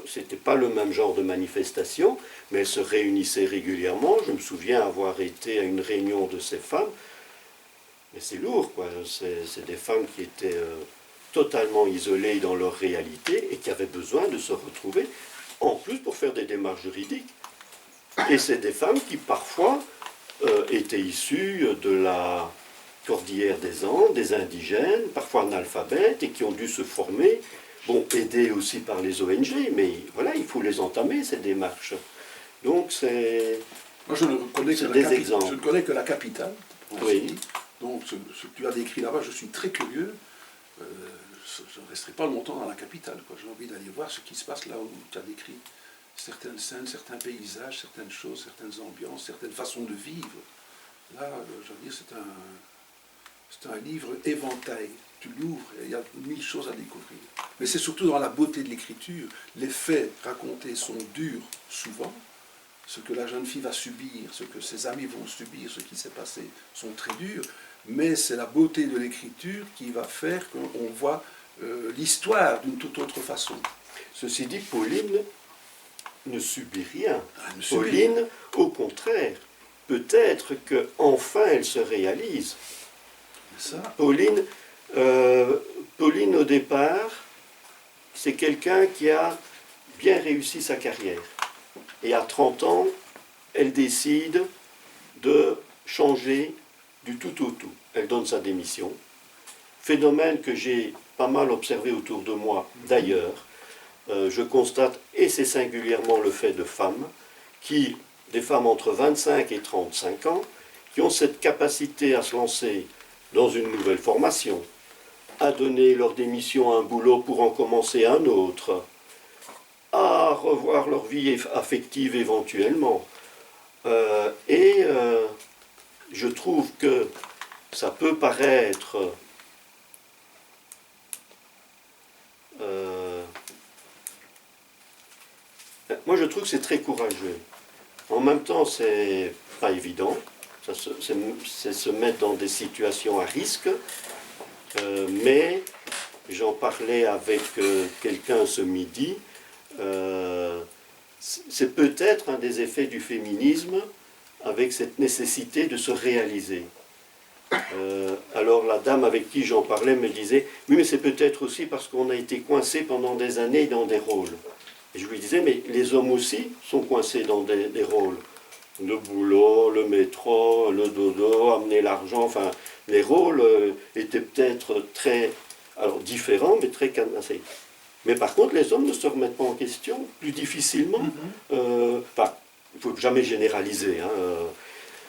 C'était pas le même genre de manifestation, mais elles se réunissaient régulièrement. Je me souviens avoir été à une réunion de ces femmes. mais c'est lourd, quoi. C'est des femmes qui étaient totalement isolées dans leur réalité et qui avaient besoin de se retrouver, en plus pour faire des démarches juridiques. Et c'est des femmes qui parfois étaient issues de la cordillère des Andes, des indigènes, parfois analphabètes, et qui ont dû se former, bon, aidées aussi par les ONG, mais voilà, il faut les entamer, ces démarches. Donc c'est... Moi, je ne connais que la capitale. Oui. Donc, ce que tu as décrit là-bas, je suis très curieux. Je ne resterai pas longtemps dans la capitale, quoi. J'ai envie d'aller voir ce qui se passe là où tu as décrit certaines scènes, certains paysages, certaines choses, certaines ambiances, certaines façons de vivre. Là, je veux dire, c'est un livre éventail. Tu l'ouvres et il y a 1000 choses à découvrir. Mais c'est surtout dans la beauté de l'écriture. Les faits racontés sont durs souvent. Ce que la jeune fille va subir, ce que ses amis vont subir, ce qui s'est passé sont très durs. Mais c'est la beauté de l'écriture qui va faire qu'on voit l'histoire d'une toute autre façon. Ceci dit, Pauline ne subit rien. Elle ne subit Pauline, rien. au contraire, peut-être qu'enfin elle se réalise. Ça. Pauline, au départ, c'est quelqu'un qui a bien réussi sa carrière. Et à 30 ans, elle décide de changer du tout au tout. Elle donne sa démission. Phénomène que j'ai pas mal observé autour de moi d'ailleurs. Je constate, et c'est singulièrement le fait de femmes, des femmes entre 25 et 35 ans, qui ont cette capacité à se lancer dans une nouvelle formation, à donner leur démission à un boulot pour en commencer un autre, à revoir leur vie affective éventuellement. Je trouve que ça peut paraître moi je trouve que c'est très courageux. En même temps, c'est pas évident. C'est se mettre dans des situations à risque. Mais j'en parlais avec quelqu'un ce midi. C'est peut-être un des effets du féminisme avec cette nécessité de se réaliser. Alors la dame avec qui j'en parlais me disait « Oui, mais c'est peut-être aussi parce qu'on a été coincé pendant des années dans des rôles. » Et je lui disais « Mais les hommes aussi sont coincés dans des rôles. Le boulot, le métro, le dodo, amener l'argent, enfin, les rôles étaient peut-être très différents, mais très cadenassés. Mais par contre, les hommes ne se remettent pas en question plus difficilement. Enfin, il ne faut jamais généraliser, hein,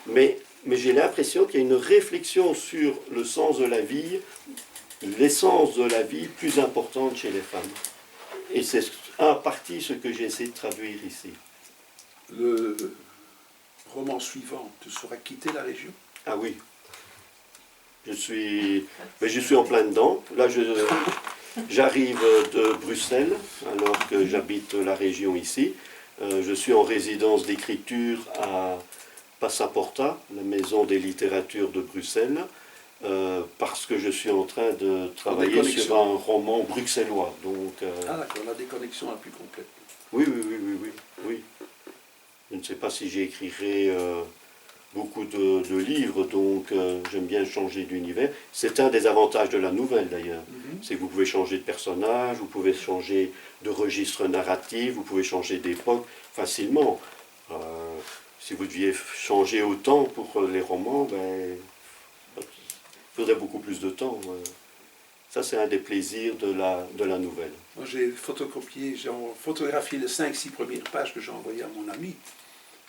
mais j'ai l'impression qu'il y a une réflexion sur le sens de la vie, l'essence de la vie plus importante chez les femmes. Et c'est en partie ce que j'ai essayé de traduire ici. Le roman suivant te fera quitter la région? Ah oui. Je suis en plein dedans. Là, j'arrive de Bruxelles, alors que j'habite la région ici. Je suis en résidence d'écriture à Passaporta, la maison des littératures de Bruxelles, parce que je suis en train de travailler sur un roman bruxellois. Donc, Ah d'accord, la déconnexion la plus complète. Oui. Je ne sais pas si j'écrirai beaucoup de livres, donc j'aime bien changer d'univers. C'est un des avantages de la nouvelle d'ailleurs. C'est que vous pouvez changer de personnage, vous pouvez changer de registre narratif, vous pouvez changer d'époque facilement. Si vous deviez changer autant pour les romans, il faudrait beaucoup plus de temps. Ça, c'est un des plaisirs de la nouvelle. Moi, j'ai photographié les 5-6 premières pages que j'ai envoyées à mon ami.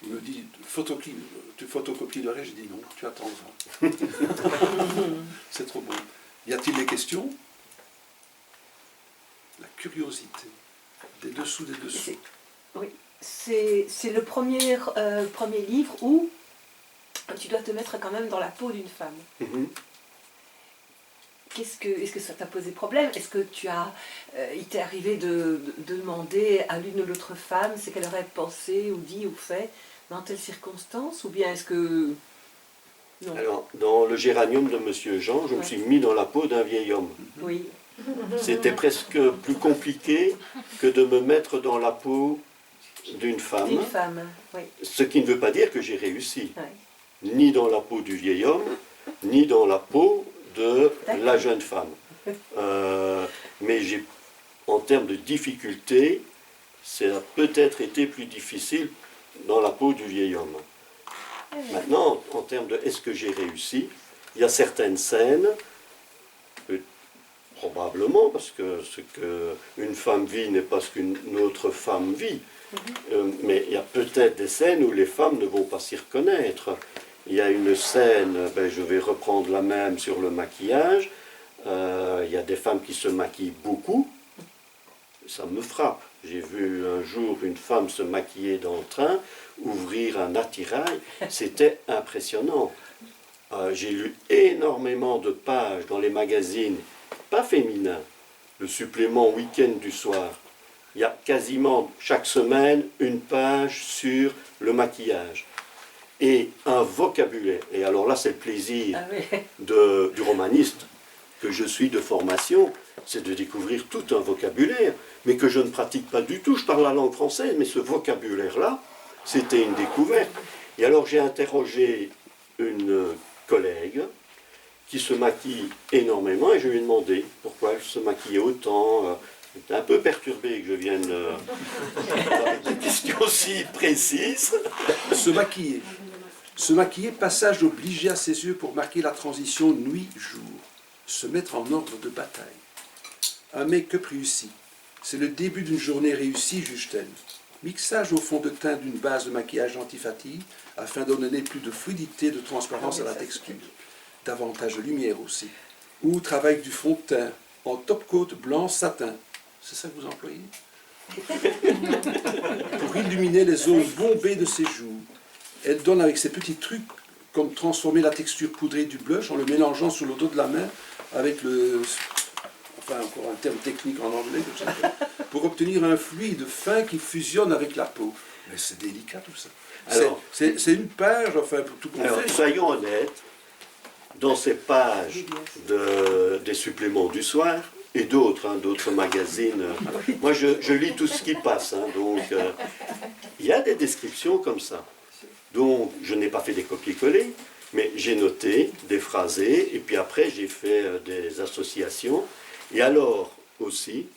Il me dit, tu photocopies le reste? J'ai dit non, tu attendras. C'est trop bon. Y a-t-il des questions? La curiosité. Des dessous, des dessous. Oui, c'est le premier livre où tu dois te mettre quand même dans la peau d'une femme. Est-ce que ça t'a posé problème? Est-ce que il t'est arrivé de demander à l'une ou l'autre femme ce qu'elle aurait pensé ou dit ou fait dans telle circonstance? Ou bien est-ce que... Non. Alors, dans le Géranium de Monsieur Jean, je me suis mis dans la peau d'un vieil homme. Oui. C'était presque plus compliqué que de me mettre dans la peau d'une femme. D'une femme, oui. Ce qui ne veut pas dire que j'ai réussi. Oui. Ni dans la peau du vieil homme, ni dans la peau de la jeune femme. Mais en termes de difficulté, ça a peut-être été plus difficile dans la peau du vieil homme. Maintenant, en termes de est-ce que j'ai réussi, il y a certaines scènes, probablement, parce que ce qu'une femme vit n'est pas ce qu'une autre femme vit, mais il y a peut-être des scènes où les femmes ne vont pas s'y reconnaître. Il y a une scène, je vais reprendre la même sur le maquillage, il y a des femmes qui se maquillent beaucoup, ça me frappe. J'ai vu un jour une femme se maquiller dans le train, ouvrir un attirail, c'était impressionnant. J'ai lu énormément de pages dans les magazines, pas féminins, le supplément Week-end du soir. Il y a quasiment chaque semaine une page sur le maquillage. Et un vocabulaire. Et alors là, c'est le plaisir du romaniste que je suis de formation, c'est de découvrir tout un vocabulaire, mais que je ne pratique pas du tout. Je parle la langue française, mais ce vocabulaire-là, c'était une découverte. Et alors j'ai interrogé une collègue qui se maquille énormément, et je lui ai demandé pourquoi elle se maquillait autant. J'étais un peu perturbé que je vienne avec des questions si précises. Se maquiller. Se maquiller, passage obligé à ses yeux pour marquer la transition nuit-jour. Se mettre en ordre de bataille. Un make-up réussi. C'est le début d'une journée réussie, juge-t-elle. Mixage au fond de teint d'une base de maquillage anti-fatigue afin de donner plus de fluidité, de transparence à la texture. Davantage de lumière aussi. Ou travail du fond de teint en top-coat blanc satin. C'est ça que vous employez? Pour illuminer les zones bombées de ses joues. Elle donne avec ses petits trucs comme transformer la texture poudrée du blush en le mélangeant sur le dos de la main avec le... Enfin, encore un terme technique en anglais, pour obtenir un fluide fin qui fusionne avec la peau. Mais c'est délicat tout ça. C'est une page, enfin, pour tout alors, confondre. soyons honnêtes, dans ces pages des suppléments du soir, et d'autres, d'autres magazines, moi je lis tout ce qui passe, donc il y a des descriptions comme ça. Donc je n'ai pas fait des copier-coller, mais j'ai noté des phrasés, et puis après j'ai fait des associations. Et alors aussi,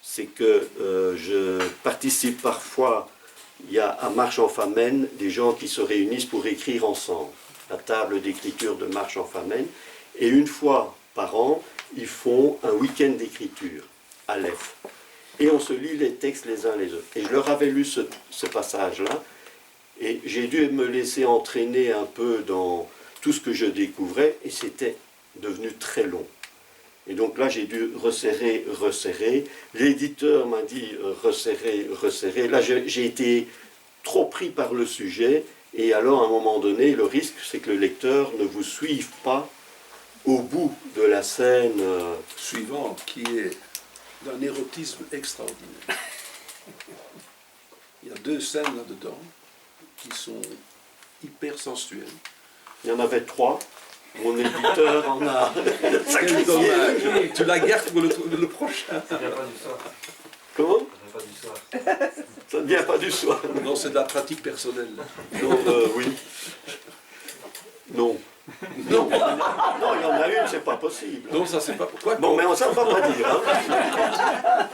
c'est que je participe parfois, il y a à Marche en Famenne des gens qui se réunissent pour écrire ensemble, la table d'écriture de Marche en Famenne, et une fois par an, ils font un week-end d'écriture à l'EF. Et on se lit les textes les uns les autres. Et je leur avais lu ce passage-là, et j'ai dû me laisser entraîner un peu dans tout ce que je découvrais, et c'était devenu très long. Et donc là, j'ai dû resserrer, resserrer. L'éditeur m'a dit resserrer, resserrer. Là, j'ai été trop pris par le sujet, et alors à un moment donné, le risque, c'est que le lecteur ne vous suive pas au bout de la scène Suivante, qui est d'un érotisme extraordinaire. Il y a 2 scènes là-dedans qui sont hyper sensuelles. Il y en avait 3. Mon éditeur en a Quel dommage. Tu la gardes pour le prochain. Ça vient pas du soir. Comment? Ça vient pas du soir. Ça ne vient pas du soir. Non, c'est de la pratique personnelle. Non, oui. Non. Non, non, il y en a une, c'est pas possible. Non, ça c'est pas pourquoi. Bon, mais ça ne va pas dire. Hein.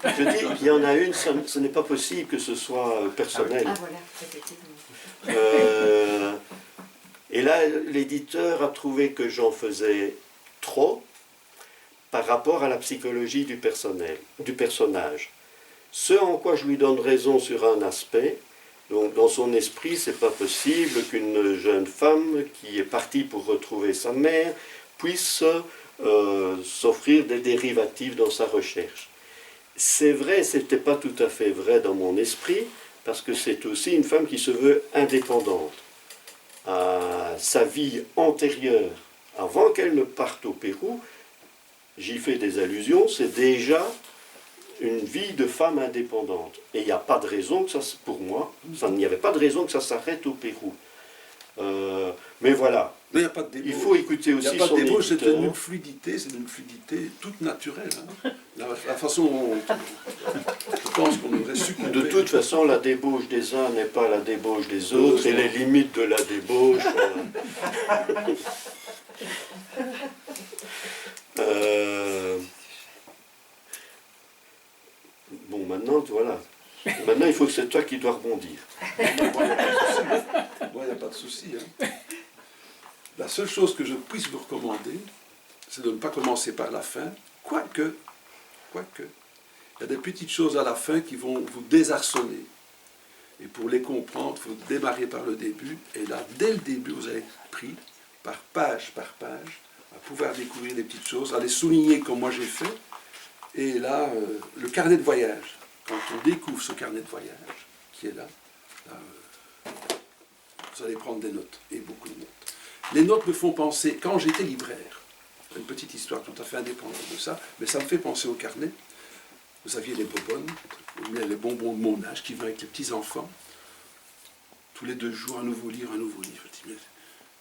Je dis, il y en a une, ce n'est pas possible que ce soit personnel. Ah voilà, effectivement. Et là, l'éditeur a trouvé que j'en faisais trop par rapport à la psychologie du personnage. Ce en quoi je lui donne raison sur un aspect, donc dans son esprit, c'est pas possible qu'une jeune femme qui est partie pour retrouver sa mère puisse s'offrir des dérivatifs dans sa recherche. C'est vrai, c'était pas tout à fait vrai dans mon esprit, parce que c'est aussi une femme qui se veut indépendante. À sa vie antérieure, avant qu'elle ne parte au Pérou, j'y fais des allusions, c'est déjà une vie de femme indépendante. Et il n'y a pas de raison que ça, pour moi, il n'y avait pas de raison que ça s'arrête au Pérou. Mais voilà. Mais il n'y a pas de débauche. Il faut écouter aussi son éditeur. Il n'y a pas de débauche, c'est une fluidité toute naturelle. Hein. La façon dont pense qu'on aurait succombé. De toute façon, la débauche des uns n'est pas la débauche des autres, et les limites de la débauche... Bon, maintenant, voilà. Maintenant, il faut que c'est toi qui dois rebondir. Moi, il n'y a pas de souci. Hein. La seule chose que je puisse vous recommander, c'est de ne pas commencer par la fin, quoique, il y a des petites choses à la fin qui vont vous désarçonner. Et pour les comprendre, il faut démarrer par le début, et là, dès le début, vous avez pris, par page, à pouvoir découvrir des petites choses, à les souligner comme moi j'ai fait. Et là, le carnet de voyage, quand on découvre ce carnet de voyage, qui est là, vous allez prendre des notes, et beaucoup de notes. Les notes me font penser, quand j'étais libraire, une petite histoire tout à fait indépendante de ça, mais ça me fait penser au carnet. Vous aviez les bonbonnes, les bonbons de mon âge qui venaient avec les petits-enfants. Tous les 2 jours, un nouveau livre. Je dis, mais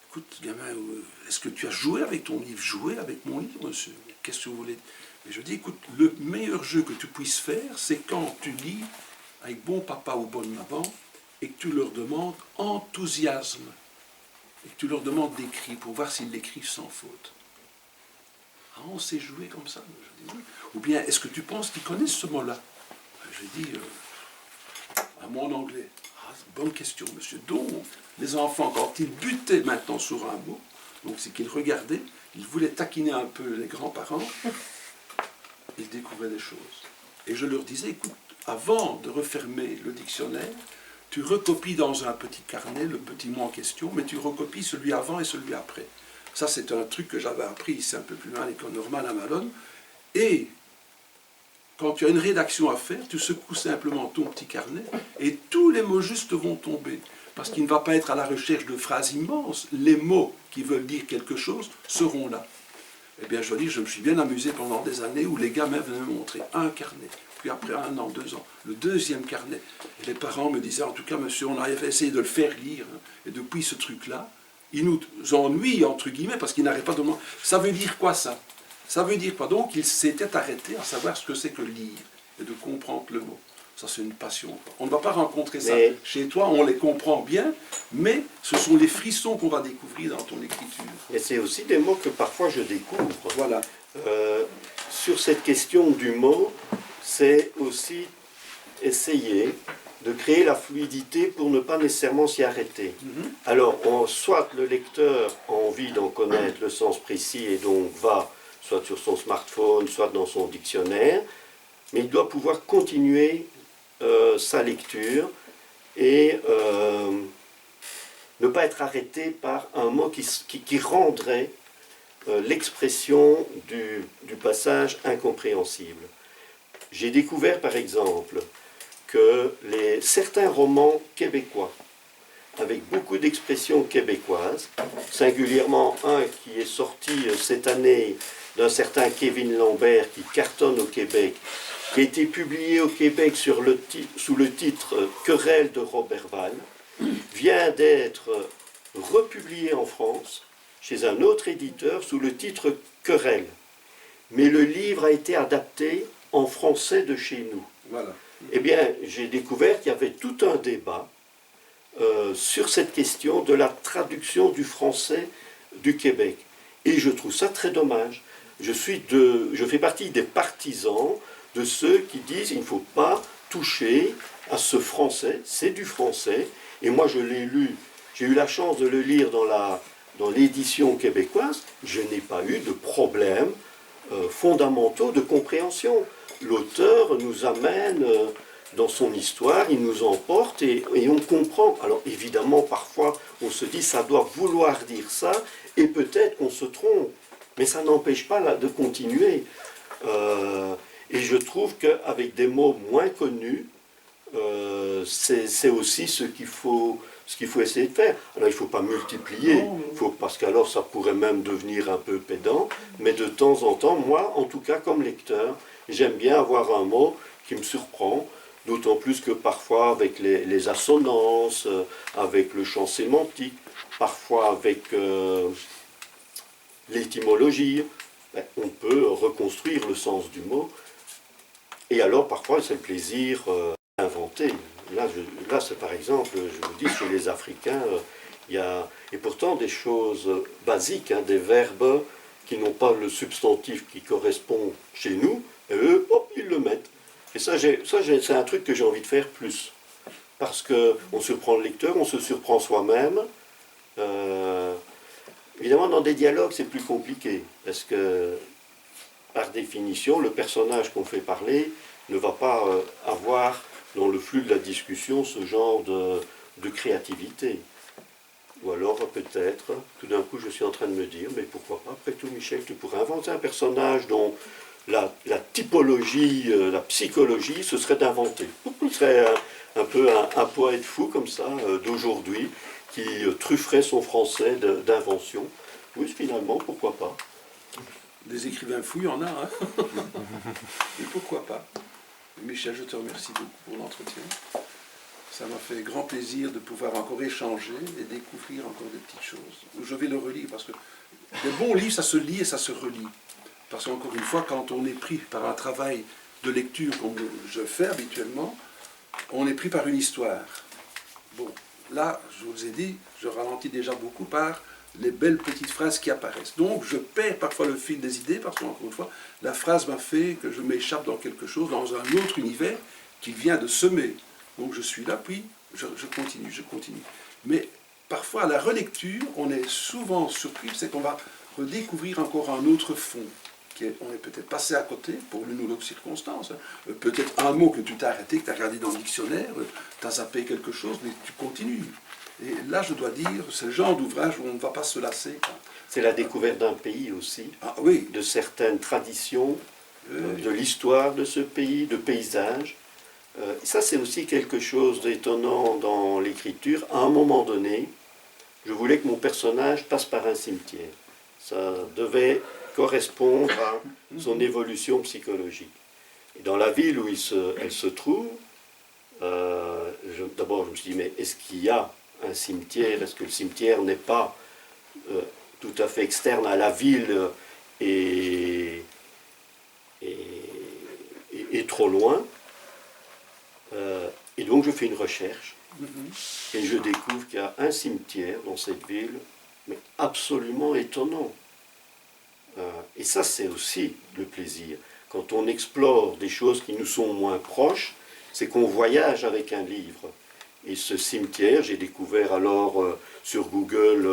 écoute, gamin, est-ce que tu as joué avec ton livre? Joué avec mon livre, monsieur? Qu'est-ce que vous voulez? Mais je dis, écoute, le meilleur jeu que tu puisses faire, c'est quand tu lis avec bon papa ou bonne maman et que tu leur demandes enthousiasme. Et que tu leur demandes d'écrire pour voir s'ils l'écrivent sans faute. Ah, on sait jouer comme ça. Je dis, ou bien, est-ce que tu penses qu'ils connaissent ce mot-là? Je dis, à mon anglais. Ah, bonne question, monsieur. Donc, les enfants, quand ils butaient maintenant sur un mot, donc c'est qu'ils regardaient, ils voulaient taquiner un peu les grands-parents, ils découvraient des choses. Et je leur disais, écoute, avant de refermer le dictionnaire, tu recopies dans un petit carnet le petit mot en question, mais tu recopies celui avant et celui après. Ça, c'est un truc que j'avais appris ici un peu plus loin à l'école normale à Malone. Et quand tu as une rédaction à faire, tu secoues simplement ton petit carnet et tous les mots justes vont tomber. Parce qu'il ne va pas être à la recherche de phrases immenses. Les mots qui veulent dire quelque chose seront là. Eh bien, je dois dire, je me suis bien amusé pendant des années où les gamins venaient me montrer un carnet. Puis après 1 an, 2 ans, le 2e carnet. Et les parents me disaient, en tout cas, monsieur, on a essayé de le faire lire. Hein. Et depuis ce truc-là, il nous ennuie, entre guillemets, parce qu'il n'arrête pas de demander. Ça veut dire quoi, ça? Ça veut dire quoi? Donc, il s'était arrêté à savoir ce que c'est que lire et de comprendre le mot. Ça, c'est une passion. On ne va pas rencontrer ça chez toi, on les comprend bien, mais ce sont les frissons qu'on va découvrir dans ton écriture. Et c'est aussi des mots que parfois je découvre. Voilà. Sur cette question du mot, c'est aussi essayer de créer la fluidité pour ne pas nécessairement s'y arrêter. Alors, soit le lecteur a envie d'en connaître le sens précis et donc va soit sur son smartphone, soit dans son dictionnaire, mais il doit pouvoir continuer sa lecture et ne pas être arrêté par un mot qui rendrait l'expression du passage incompréhensible. J'ai découvert par exemple que certains romans québécois, avec beaucoup d'expressions québécoises, singulièrement un qui est sorti cette année d'un certain Kevin Lambert qui cartonne au Québec, qui a été publié au Québec sous le titre « Querelle de Roberval », vient d'être republié en France chez un autre éditeur sous le titre « Querelle ». Mais le livre a été adapté en français de chez nous. Voilà. Eh bien, j'ai découvert qu'il y avait tout un débat sur cette question de la traduction du français du Québec. Et je trouve ça très dommage. Je fais partie des partisans de ceux qui disent qu'il ne faut pas toucher à ce français, c'est du français. Et moi, je l'ai lu, j'ai eu la chance de le lire dans l'édition québécoise, je n'ai pas eu de problème fondamentaux de compréhension. L'auteur nous amène dans son histoire, il nous emporte et on comprend. Alors évidemment, parfois, on se dit ça doit vouloir dire ça, et peut-être qu'on se trompe, mais ça n'empêche pas de continuer. Et je trouve qu'avec des mots moins connus, c'est aussi ce qu'il faut essayer de faire. Alors il ne faut pas multiplier, parce qu'alors ça pourrait même devenir un peu pédant, mais de temps en temps, moi, en tout cas comme lecteur, j'aime bien avoir un mot qui me surprend, d'autant plus que parfois avec les assonances, avec le champ sémantique, parfois avec l'étymologie, on peut reconstruire le sens du mot. Et alors, parfois, c'est le plaisir d'inventer. Là, c'est par exemple, je vous dis, chez les Africains, il y a, et pourtant des choses basiques, hein, des verbes qui n'ont pas le substantif qui correspond chez nous, et eux, hop, ils le mettent. Et c'est un truc que j'ai envie de faire plus. Parce qu'on surprend le lecteur, on se surprend soi-même. Évidemment, dans des dialogues, c'est plus compliqué. Parce que, par définition, le personnage qu'on fait parler ne va pas avoir, dans le flux de la discussion, ce genre de créativité. Ou alors, peut-être, tout d'un coup, je suis en train de me dire, mais pourquoi pas, après tout, Michel, tu pourrais inventer un personnage dont la typologie, la psychologie, ce serait d'inventer. Ce serait un peu un poète fou, comme ça, d'aujourd'hui, qui trufferait son français d'invention. Oui, finalement, pourquoi pas. Des écrivains fous, il y en a, hein. Mais pourquoi pas. Michel, je te remercie beaucoup pour l'entretien. Ça m'a fait grand plaisir de pouvoir encore échanger et découvrir encore des petites choses. Je vais le relire parce que les bons livres, ça se lit et ça se relit. Parce qu'encore une fois, quand on est pris par un travail de lecture comme je fais habituellement, on est pris par une histoire. Bon, là, je vous ai dit, je ralentis déjà beaucoup par les belles petites phrases qui apparaissent. Donc, je perds parfois le fil des idées parce qu'encore une fois, la phrase m'a fait que je m'échappe dans quelque chose, dans un autre univers qui vient de semer. Donc, je suis là, puis je continue. Mais parfois, à la relecture, on est souvent surpris, c'est qu'on va redécouvrir encore un autre fond. On est peut-être passé à côté pour l'une ou l'autre circonstance. Peut-être un mot que tu t'as arrêté, que tu as regardé dans le dictionnaire, tu as zappé quelque chose, mais tu continues. Et là, je dois dire, c'est le genre d'ouvrage où on ne va pas se lasser. C'est la découverte d'un pays aussi, Ah, oui. de certaines traditions, de l'histoire de ce pays, de paysages. Ça, c'est aussi quelque chose d'étonnant dans l'écriture. À un moment donné, je voulais que mon personnage passe par un cimetière. Ça devait correspondre à son évolution psychologique. Et dans la ville où elle se trouve, d'abord je me suis dit, mais est-ce qu'il y a un cimetière? Est-ce que le cimetière n'est pas tout à fait externe à la ville et trop loin? Et donc je fais une recherche et je découvre qu'il y a un cimetière dans cette ville, mais absolument étonnant. Et ça, c'est aussi le plaisir. Quand on explore des choses qui nous sont moins proches, c'est qu'on voyage avec un livre. Et ce cimetière, j'ai découvert alors sur Google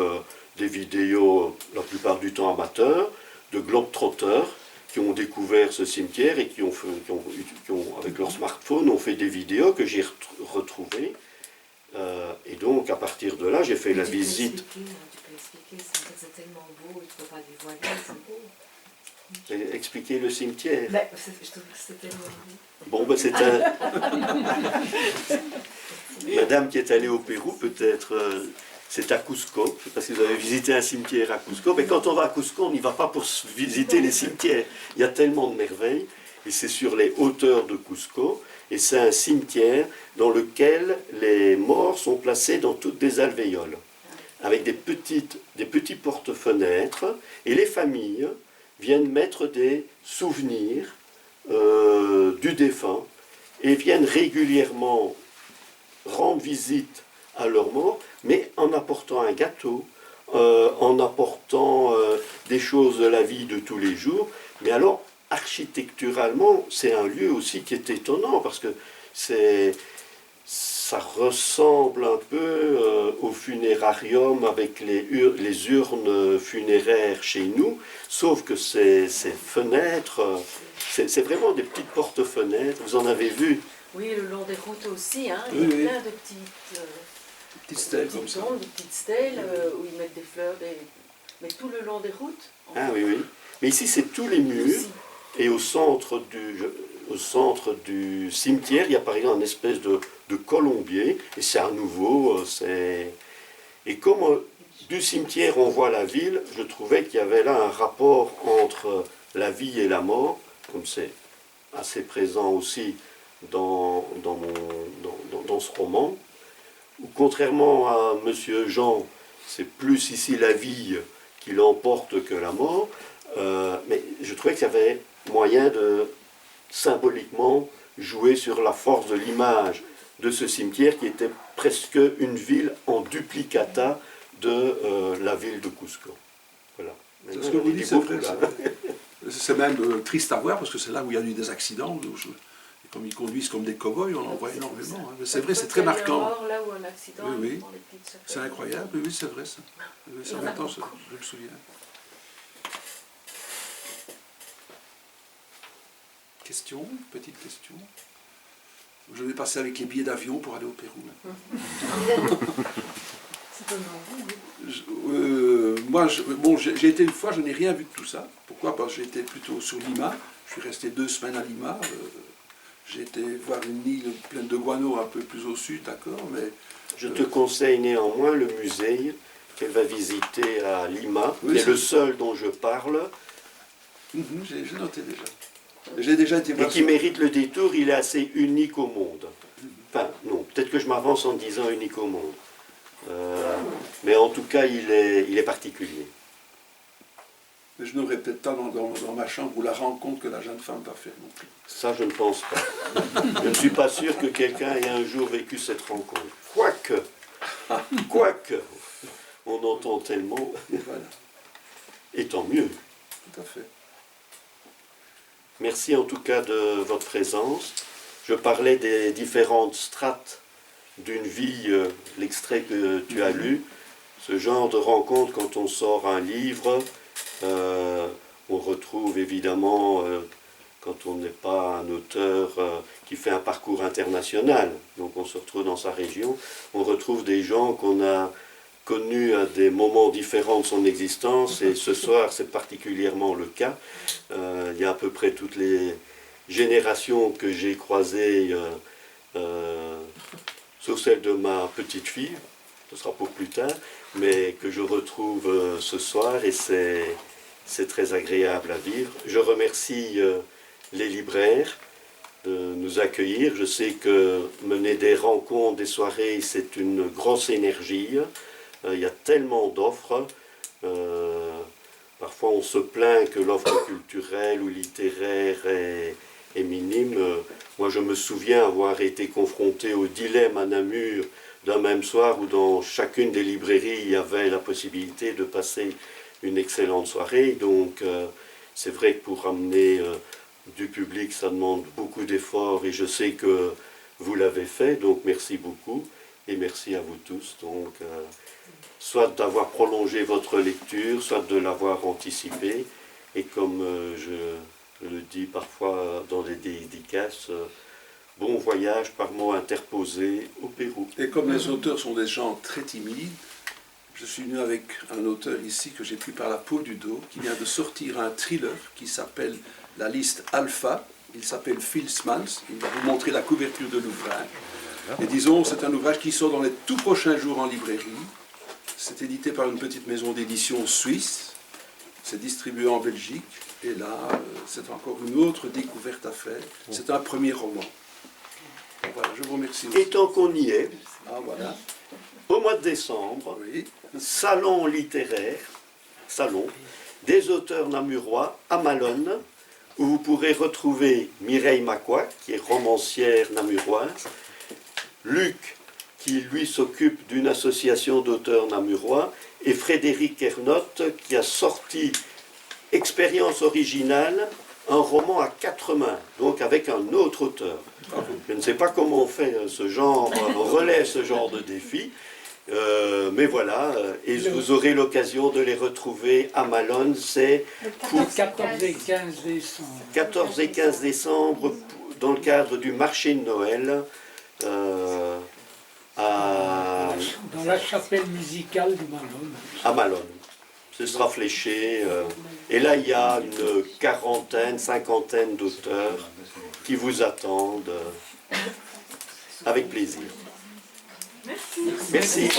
des vidéos, la plupart du temps amateurs, de globetrotters qui ont découvert ce cimetière et qui ont, avec leur smartphone, ont fait des vidéos que j'ai retrouvées. Et donc, à partir de là, j'ai fait la visite. Tu peux expliquer, c'est tellement beau, il ne faut pas dévoiler, c'est beau. Expliquer le cimetière. Ben, je trouve que c'était tellement beau. Bon, ben c'est Madame qui est allée au Pérou, peut-être, c'est à Cusco. Je ne sais pas si vous avez visité un cimetière à Cusco. Mais quand on va à Cusco, on n'y va pas pour visiter les cimetières. Il y a tellement de merveilles. Et c'est sur les hauteurs de Cusco. Et c'est un cimetière dans lequel les morts sont placés dans toutes des alvéoles, avec des petits porte-fenêtres. Et les familles viennent mettre des souvenirs du défunt et viennent régulièrement rendre visite à leurs morts, mais en apportant un gâteau, en apportant des choses de la vie de tous les jours. Mais alors, architecturalement, c'est un lieu aussi qui est étonnant, parce que ça ressemble un peu au funérarium avec les urnes funéraires chez nous, sauf que ces fenêtres, c'est vraiment des petites porte-fenêtres, vous en avez vu? Oui, le long des routes aussi, hein, Oui, il y a oui. plein de petites Stèles comme ça. tombes, de petites stèles où ils mettent des fleurs, mais tout le long des routes. Ah oui, oui. Mais ici, c'est tous les murs, Aussi. et au centre du cimetière, il y a par exemple une espèce de colombier, et c'est à nouveau, Et comme du cimetière on voit la ville, je trouvais qu'il y avait là un rapport entre la vie et la mort, comme c'est assez présent aussi dans ce roman, où contrairement à Monsieur Jean, c'est plus ici la vie qui l'emporte que la mort, mais je trouvais qu'il y avait moyen symboliquement jouer sur la force de l'image de ce cimetière qui était presque une ville en duplicata de la ville de Cusco. Voilà. C'est ce que vous dites, c'est vrai. C'est même triste à voir parce que c'est là où il y a eu des accidents. Et comme ils conduisent comme des cow-boys, on en voit énormément. Hein. Mais c'est vrai, c'est très marquant. Mort, là où un accident, Oui, oui. ils font des petites chapelles. C'est incroyable, oui, c'est vrai ça. Oui, ça Il y en a maintenant, beaucoup. je me souviens. Question, petite question. Je vais passer avec les billets d'avion pour aller au Pérou. Ça donne envie, oui. Moi, j'ai été une fois, je n'ai rien vu de tout ça. Pourquoi? Parce que j'ai été plutôt sur Lima. Je suis resté 2 semaines à Lima. J'ai été voir une île pleine de guano un peu plus au sud, d'accord, mais... Je te conseille néanmoins le musée qu'elle va visiter à Lima, Oui, qui est c'est- le seul dont je parle, J'ai noté déjà. J'ai déjà été et voir qui ça. mérite le détour. Il est assez unique au monde. Enfin, non, peut-être que je m'avance en disant unique au monde. Mais en tout cas, il est particulier. Mais je n'aurais peut-être pas dans ma chambre ou la rencontre que la jeune femme va faire non plus. Ça, je ne pense pas. Je ne suis pas sûr que quelqu'un ait un jour vécu cette rencontre. Quoique, on entend tellement, Voilà, et tant mieux. tout à fait. Merci en tout cas de votre présence. Je parlais des différentes strates d'une vie, l'extrait que tu as lu. Ce genre de rencontre, quand on sort un livre, on retrouve évidemment, quand on n'est pas un auteur qui fait un parcours international, donc on se retrouve dans sa région, on retrouve des gens qu'on a connus à des moments différents de son existence, et ce soir c'est particulièrement le cas. Il y a à peu près toutes les générations que j'ai croisées, sauf celle de ma petite fille, ce sera pour plus tard, mais que je retrouve ce soir, et c'est très agréable à vivre. Je remercie les libraires de nous accueillir. Je sais que mener des rencontres, des soirées, c'est une grosse énergie. Il y a tellement d'offres. Parfois on se plaint que l'offre culturelle ou littéraire est minime. Moi je me souviens avoir été confronté au dilemme à Namur d'un même soir où dans chacune des librairies il y avait la possibilité de passer une excellente soirée. Donc c'est vrai que pour ramener du public ça demande beaucoup d'efforts, et je sais que vous l'avez fait, donc merci beaucoup et merci à vous tous. Donc soit d'avoir prolongé votre lecture, soit de l'avoir anticipée, et comme je le dis parfois dans des dédicaces, bon voyage par mot interposé au Pérou. Et comme les auteurs sont des gens très timides, je suis venu avec un auteur ici que j'ai pris par la peau du dos, qui vient de sortir un thriller qui s'appelle La Liste Alpha. Il s'appelle Phil Smans. Il va vous montrer la couverture de l'ouvrage. Et disons, c'est un ouvrage qui sort dans les tout prochains jours en librairie. C'est édité par une petite maison d'édition suisse. C'est distribué en Belgique. Et là, c'est encore une autre découverte à faire. C'est un premier roman. Voilà, je vous remercie aussi. Et tant qu'on y est, Ah, voilà. au mois de décembre, Oui. salon littéraire, salon des auteurs namurois à Malone, où vous pourrez retrouver Mireille Macquois, qui est romancière namuroise, Luc, qui lui s'occupe d'une association d'auteurs namurois, et Frédéric Ernotte, qui a sorti Expérience originale, un roman à 4 mains, donc avec un autre auteur. Je ne sais pas comment on fait ce genre, on relève ce genre de défi, mais voilà, et vous aurez l'occasion de les retrouver à Malone, c'est pour 14 et 15 décembre. 14 et 15 décembre, dans le cadre du marché de Noël, Dans la chapelle musicale de Malone. à Malone. Ce sera fléché. Et là, il y a une quarantaine, cinquantaine d'auteurs qui vous attendent avec plaisir. Merci.